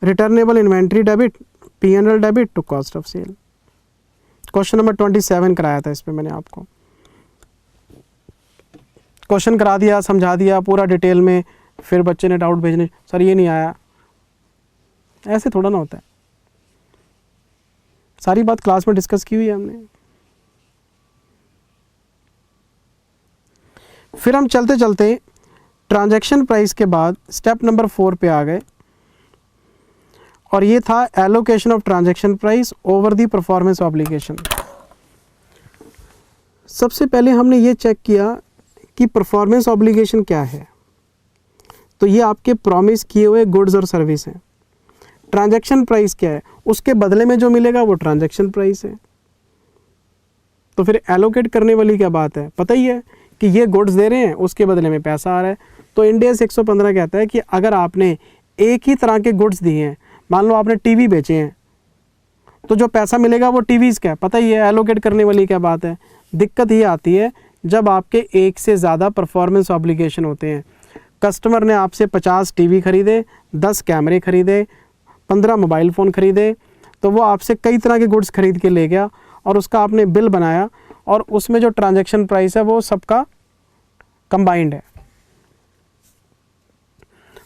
returnable inventory debit P&L debit to cost of sale. Question number 27 कराया था इस पे मैंने आपको, क्वेश्चन करा दिया, समझा दिया पूरा डिटेल में, फिर बच्चे ने डाउट भेजने, सर ये नहीं आया। ऐसे थोड़ा ना होता है, सारी बात क्लास में डिस्कस की हुई है हमने। फिर हम चलते चलते ट्रांजैक्शन प्राइस के बाद स्टेप नंबर 4 पे आ गए। और ये था allocation of transaction price over the performance obligation. सबसे पहले हमने ये चेक किया कि परफॉर्मेंस ऑब्लिगेशन क्या है। तो ये आपके प्रॉमिस किए हुए गुड्स और सर्विस हैं। ट्रांजैक्शन प्राइस क्या है, उसके बदले में जो मिलेगा वो ट्रांजैक्शन प्राइस है। तो फिर एलोकेट करने वाली क्या बात है, पता ही है कि ये गुड्स दे रहे हैं, उसके बदले में पैसा आ रहा है। तो इंडिया 115 कहता है कि अगर आपने एक ही तरह के गुड्स दिए हैं, मान लो आपने टीवी बेचे हैं, तो जो पैसा मिलेगा वो टीवीज़ का है, पता ही है। एलोकेट करने वाली क्या बात है। दिक्कत ये आती है जब आपके एक से ज़्यादा परफॉर्मेंस ऑब्लिगेशन होते हैं। कस्टमर ने आपसे 50 टीवी खरीदे, 10 कैमरे खरीदे, 15 मोबाइल फ़ोन खरीदे, तो वो आपसे कई तरह के गुड्स खरीद के ले गया और उसका आपने बिल बनाया और उसमें जो ट्रांजैक्शन प्राइस है वो सबका कंबाइंड है।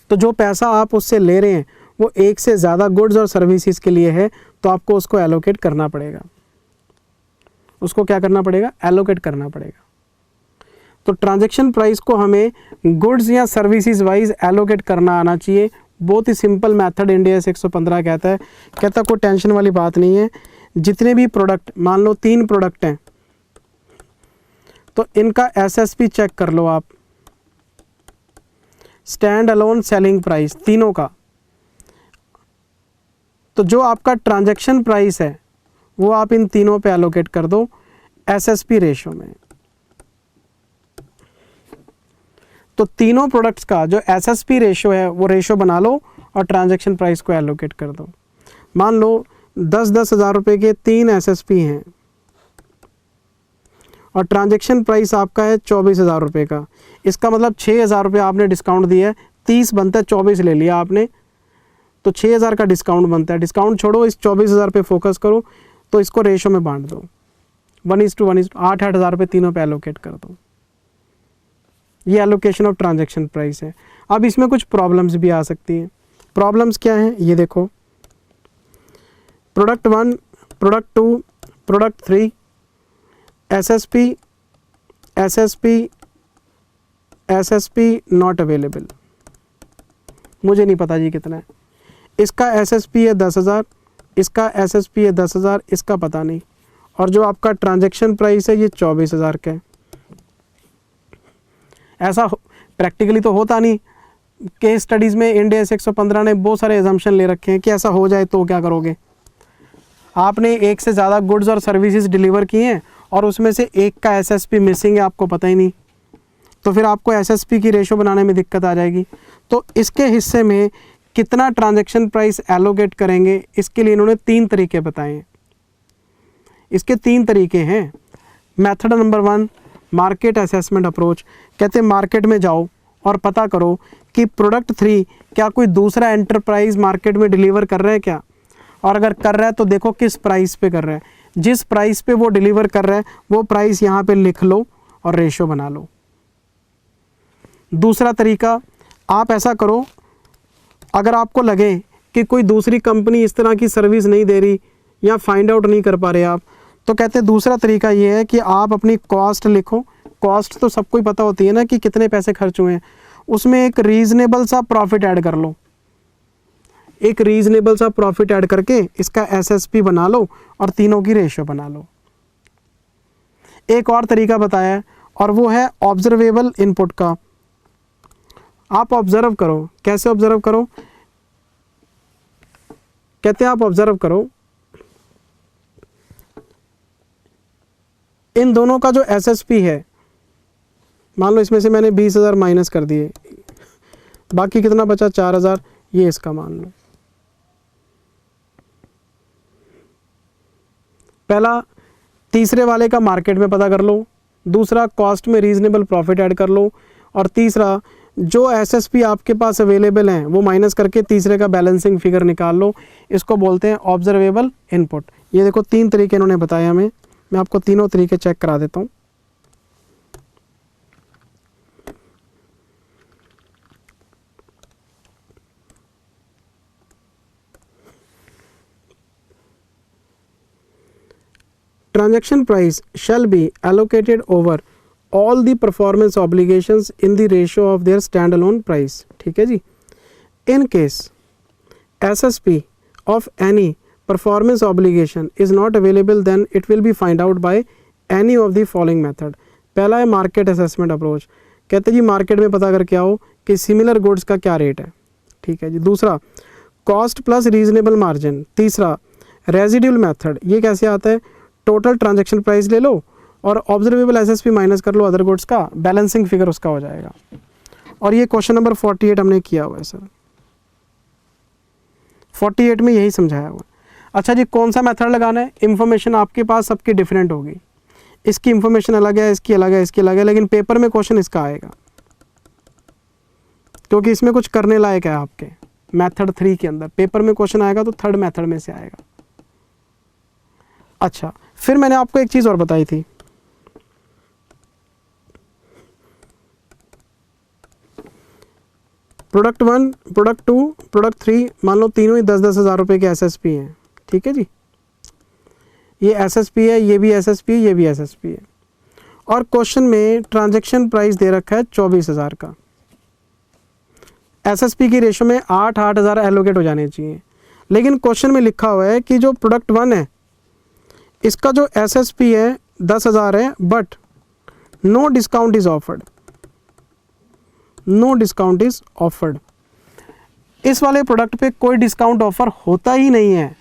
तो जो पैसा आप उससे ले रहे हैं वो एक से ज़्यादा गुड्स और सर्विसेज के लिए है, तो आपको उसको एलोकेट करना पड़ेगा। उसको क्या करना पड़ेगा, एलोकेट करना पड़ेगा। तो ट्रांजैक्शन प्राइस को हमें गुड्स या सर्विसेज वाइज एलोकेट करना आना चाहिए। बहुत ही सिंपल मेथड इंडिया 115 कहता है कोई टेंशन वाली बात नहीं है। जितने भी प्रोडक्ट, मान लो 3 प्रोडक्ट हैं, तो इनका एसएसपी चेक कर लो आप, स्टैंड अलोन सेलिंग प्राइस तीनों का। तो जो आपका ट्रांजैक्शन प्राइस है वो आप इन तीनों पे एलोकेट कर दो एसएसपी रेशो में। तो तीनों प्रोडक्ट्स का जो एसएसपी रेशो है वो रेशो बना लो और ट्रांजैक्शन प्राइस को एलोकेट कर दो। मान लो 10-10 हज़ार रुपये के 3 एसएसपी हैं और ट्रांजैक्शन प्राइस आपका है 24 हज़ार रुपये का। इसका मतलब 6 हज़ार रुपये आपने डिस्काउंट दिया है, 30 बनता है, 24 ले लिया आपने, तो 6 हज़ार का डिस्काउंट बनता है। डिस्काउंट छोड़ो, इस 24 हज़ार पे फोकस करो, तो इसको रेशो में बांट दो 1:1, 8-8 हज़ार रुपये तीनों पे एलोकेट कर दो। ये एलोकेशन ऑफ ट्रांजैक्शन प्राइस है। अब इसमें कुछ प्रॉब्लम्स भी आ सकती हैं। प्रॉब्लम्स क्या हैं ये देखो, product 1, product 2, product 3, SSP not available. मुझे नहीं पता जी कितना है। इसका एसएसपी है 10,000, इसका एसएसपी है 10,000, इसका पता नहीं, और जो आपका ट्रांजैक्शन प्राइस है ये 24,000 का है। ऐसा प्रैक्टिकली तो होता नहीं। केस स्टडीज़ में इंडिया 115 ने बहुत सारे एजम्पशन ले रखे हैं कि ऐसा हो जाए तो क्या करोगे। आपने एक से ज़्यादा गुड्स और सर्विसेज डिलीवर किए हैं और उसमें से एक का एसएसपी मिसिंग है, आपको पता ही नहीं, तो फिर आपको एसएसपी की रेशो बनाने में दिक्कत आ जाएगी। तो इसके हिस्से में कितना ट्रांजैक्शन प्राइस एलोकेट करेंगे, इसके लिए इन्होंने 3 तरीके बताए हैं। इसके 3 तरीके हैं। Method number 1, market assessment approach. कहते हैं मार्केट में जाओ और पता करो कि प्रोडक्ट 3 क्या कोई दूसरा एंटरप्राइज मार्केट में डिलीवर कर रहा है क्या, और अगर कर रहा है तो देखो किस प्राइस पे कर रहा है। जिस प्राइस पे वो डिलीवर कर रहा है वो प्राइस यहाँ पे लिख लो और रेशो बना लो। दूसरा तरीका, आप ऐसा करो, अगर आपको लगे कि कोई दूसरी कंपनी इस तरह की सर्विस नहीं दे रही या फाइंड आउट नहीं कर पा रहे आप, तो कहते हैं दूसरा तरीका ये है कि आप अपनी कॉस्ट लिखो। कॉस्ट तो सबको ही पता होती है ना कि कितने पैसे खर्च हुए हैं, उसमें एक रीज़नेबल सा प्रॉफिट ऐड कर लो। एक रीज़नेबल सा प्रॉफिट ऐड करके इसका एसएसपी बना लो और तीनों की रेशो बना लो। एक और तरीका बताया है और वो है ऑब्जर्वेबल इनपुट का। आप ऑब्जर्व करो। कैसे ऑब्जर्व करो, कहते हैं आप ऑब्जर्व करो, इन दोनों का जो एसएसपी है, मान लो इसमें से मैंने 20,000 माइनस कर दिए, बाकी कितना बचा 4,000, ये इसका मान लो। पहला तीसरे वाले का मार्केट में पता कर लो, दूसरा कॉस्ट में रीजनेबल प्रॉफिट ऐड कर लो, और तीसरा जो एसएसपी आपके पास अवेलेबल हैं वो माइनस करके तीसरे का बैलेंसिंग फिगर निकाल लो। इसको बोलते हैं ऑब्जर्वेबल इनपुट। ये देखो 3 तरीके इन्होंने बताए हमें, मैं आपको तीनों तरीके चेक करा देता हूँ। Transaction price shall be allocated over all the performance obligations in the ratio of their standalone price। ठीक है जी। In case SSP of any performance obligation is not available, then it will be find out by any of the following method. पहला है market assessment approach, कहते जी market में पता करके आओ कि सिमिलर गुड्स का क्या रेट है, ठीक है जी। दूसरा कॉस्ट प्लस रीजनेबल मार्जिन। तीसरा रेजिड्यूल मेथड, ये कैसे आता है, टोटल ट्रांजैक्शन प्राइस ले लो और ऑब्जर्वेबल एसएसपी माइनस कर लो अदर गुड्स का, बैलेंसिंग फिगर उसका हो जाएगा। और ये क्वेश्चन नंबर 48 हमने किया हुआ है सर, 48 में यही समझाया हुआ है। अच्छा जी, कौन सा मेथड लगाना है, इन्फॉर्मेशन आपके पास सबकी डिफरेंट होगी, इसकी इन्फॉर्मेशन अलग है, इसकी अलग है, इसकी अलग है, लेकिन पेपर में क्वेश्चन इसका आएगा क्योंकि इसमें कुछ करने लायक है। आपके मेथड 3 के अंदर पेपर में क्वेश्चन आएगा तो थर्ड मेथड में से आएगा। अच्छा, फिर मैंने आपको एक चीज़ और बताई थी, प्रोडक्ट 1, प्रोडक्ट 2, प्रोडक्ट 3, मान लो तीनों ही 10-10 हज़ार रुपये के एसएसपी हैं, ठीक है जी। ये एसएसपी है, ये भी एसएसपी है, ये भी एसएसपी है, और क्वेश्चन में ट्रांजैक्शन प्राइस दे रखा है 24,000 का। एसएसपी की रेशो में 8,000 एलोकेट हो जाने चाहिए, लेकिन क्वेश्चन में लिखा हुआ है कि जो प्रोडक्ट 1 है इसका जो एसएसपी है 10,000 है, but no discount is offered, no discount is offered. इस वाले प्रोडक्ट पे कोई डिस्काउंट ऑफर होता ही नहीं है,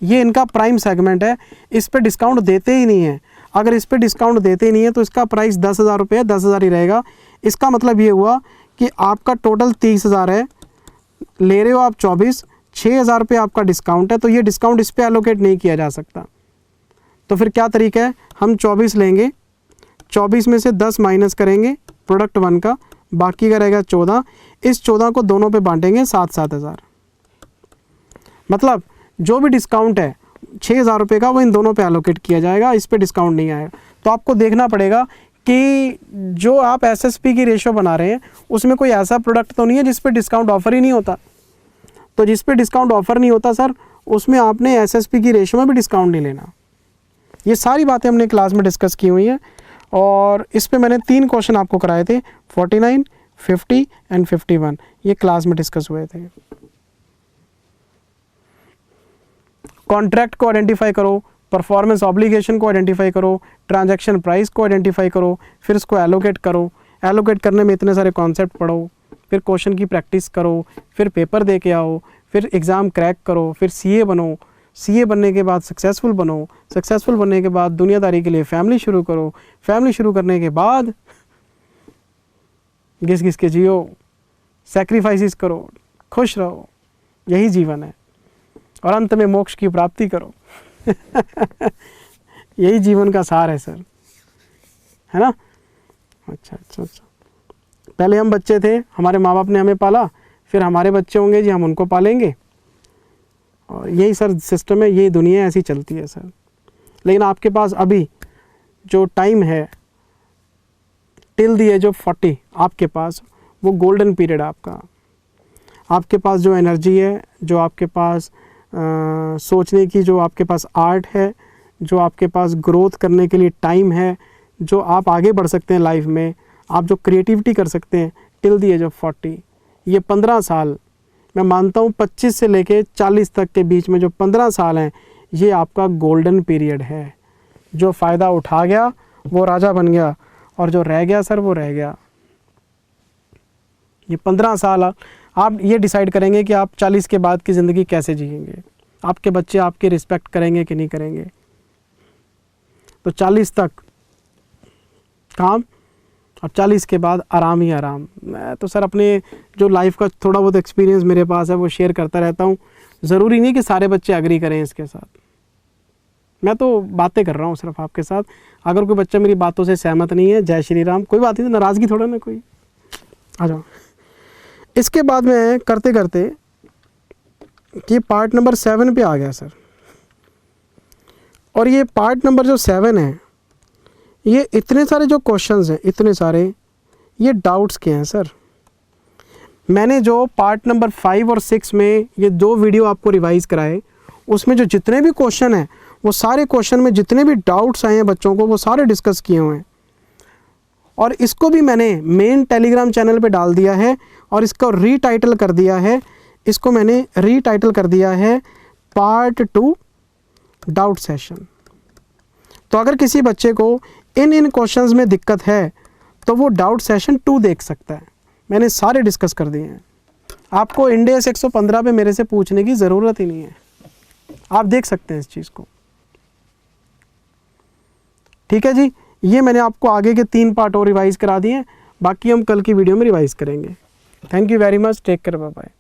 ये इनका प्राइम सेगमेंट है, इस पे डिस्काउंट देते ही नहीं है। अगर इस पे डिस्काउंट देते ही नहीं है तो इसका प्राइस 10,000 रुपये, 10,000 ही रहेगा। इसका मतलब ये हुआ कि आपका टोटल 30,000 है, ले रहे हो आप 24, 6,000 रुपये आपका डिस्काउंट है, तो ये डिस्काउंट इस पर एलोकेट नहीं किया जा सकता। तो फिर क्या तरीका है, हम 24 लेंगे, 24 में से 10 माइनस करेंगे प्रोडक्ट 1 का, बाकी का रहेगा 14, इस 14 को दोनों पे बांटेंगे 7-7 हज़ार। मतलब जो भी डिस्काउंट है 6,000 रुपये का वो इन दोनों पे एलोकेट किया जाएगा, इस पे डिस्काउंट नहीं आएगा। तो आपको देखना पड़ेगा कि जो आप एसएसपी की रेशो बना रहे हैं उसमें कोई ऐसा प्रोडक्ट तो नहीं है जिस पे डिस्काउंट ऑफर ही नहीं होता। तो जिस पे डिस्काउंट ऑफर नहीं होता सर, उसमें आपने एसएसपी की रेशो में भी डिस्काउंट नहीं लेना। ये सारी बातें हमने क्लास में डिस्कस की हुई हैं, और इस पे मैंने 3 क्वेश्चन आपको कराए थे, 49, 50 एंड 51, ये क्लास में डिस्कस हुए थे। कॉन्ट्रैक्ट को आइडेंटिफाई करो, परफॉर्मेंस ऑब्लिगेशन को आइडेंटिफाई करो, ट्रांजैक्शन प्राइस को आइडेंटिफाई करो, फिर उसको एलोकेट करो। एलोकेट करने में इतने सारे कॉन्सेप्ट पढ़ो, फिर क्वेश्चन की प्रैक्टिस करो, फिर पेपर दे के आओ, फिर एग्ज़ाम क्रैक करो, फिर सीए बनो, सीए बनने के बाद सक्सेसफुल बनो, सक्सेसफुल बनने के बाद दुनियादारी के लिए फैमिली शुरू करो, फैमिली शुरू करने के बाद घिस घिस के जियो, सैक्रिफाइसेस करो, खुश रहो, यही जीवन है, और अंत में मोक्ष की प्राप्ति करो। यही जीवन का सार है सर, है ना। अच्छा अच्छा अच्छा, पहले हम बच्चे थे, हमारे माँ बाप ने हमें पाला, फिर हमारे बच्चे होंगे जी, हम उनको पालेंगे, और यही सर सिस्टम है, यही दुनिया ऐसी चलती है सर। लेकिन आपके पास अभी जो टाइम है टिल दी एज ऑफ 40, आपके पास वो गोल्डन पीरियड आपका। आपके पास जो एनर्जी है, जो आपके पास सोचने की जो आपके पास आर्ट है, जो आपके पास ग्रोथ करने के लिए टाइम है, जो आप आगे बढ़ सकते हैं लाइफ में, आप जो क्रिएटिविटी कर सकते हैं टिल दी एज ऑफ 40, ये 15 साल, मैं मानता हूँ 25 से लेके 40 तक के बीच में जो 15 साल हैं, ये आपका गोल्डन पीरियड है। जो फ़ायदा उठा गया वो राजा बन गया, और जो रह गया सर वो रह गया। ये 15 साल आप ये डिसाइड करेंगे कि आप 40 के बाद की ज़िंदगी कैसे जिएंगे, आपके बच्चे आपकी रिस्पेक्ट करेंगे कि नहीं करेंगे। तो 40 तक काम, और 40 के बाद आराम ही आराम। मैं तो सर अपने जो लाइफ का थोड़ा बहुत एक्सपीरियंस मेरे पास है वो शेयर करता रहता हूँ। ज़रूरी नहीं कि सारे बच्चे एग्री करें इसके साथ, मैं तो बातें कर रहा हूँ सिर्फ आपके साथ। अगर कोई बच्चा मेरी बातों से सहमत नहीं है, जय श्री राम, कोई बात नहीं, नाराज़गी थोड़ा ना कोई, आ जाओ। इसके बाद में करते करते कि पार्ट नंबर 7 पे आ गया सर, और ये पार्ट नंबर जो 7 है, ये इतने सारे जो क्वेश्चंस हैं, इतने सारे, ये डाउट्स के हैं सर। मैंने जो पार्ट नंबर 5 और 6 में ये 2 वीडियो आपको रिवाइज़ कराए, उसमें जो जितने भी क्वेश्चन हैं, वो सारे क्वेश्चन में जितने भी डाउट्स आए हैं बच्चों को, वो सारे डिस्कस किए हुए हैं। और इसको भी मैंने मेन टेलीग्राम चैनल पे डाल दिया है, और इसको रीटाइटल कर दिया है। इसको मैंने रीटाइटल कर दिया है पार्ट 2 डाउट सेशन। तो अगर किसी बच्चे को इन क्वेश्चंस में दिक्कत है तो वो डाउट सेशन 2 देख सकता है। मैंने सारे डिस्कस कर दिए हैं। आपको इंडेस 115 पे मेरे से पूछने की ज़रूरत ही नहीं है, आप देख सकते हैं इस चीज़ को। ठीक है जी, ये मैंने आपको आगे के 3 पार्ट और रिवाइज करा दिए हैं, बाकी हम कल की वीडियो में रिवाइज करेंगे। Thank you very much, take care, bye bye.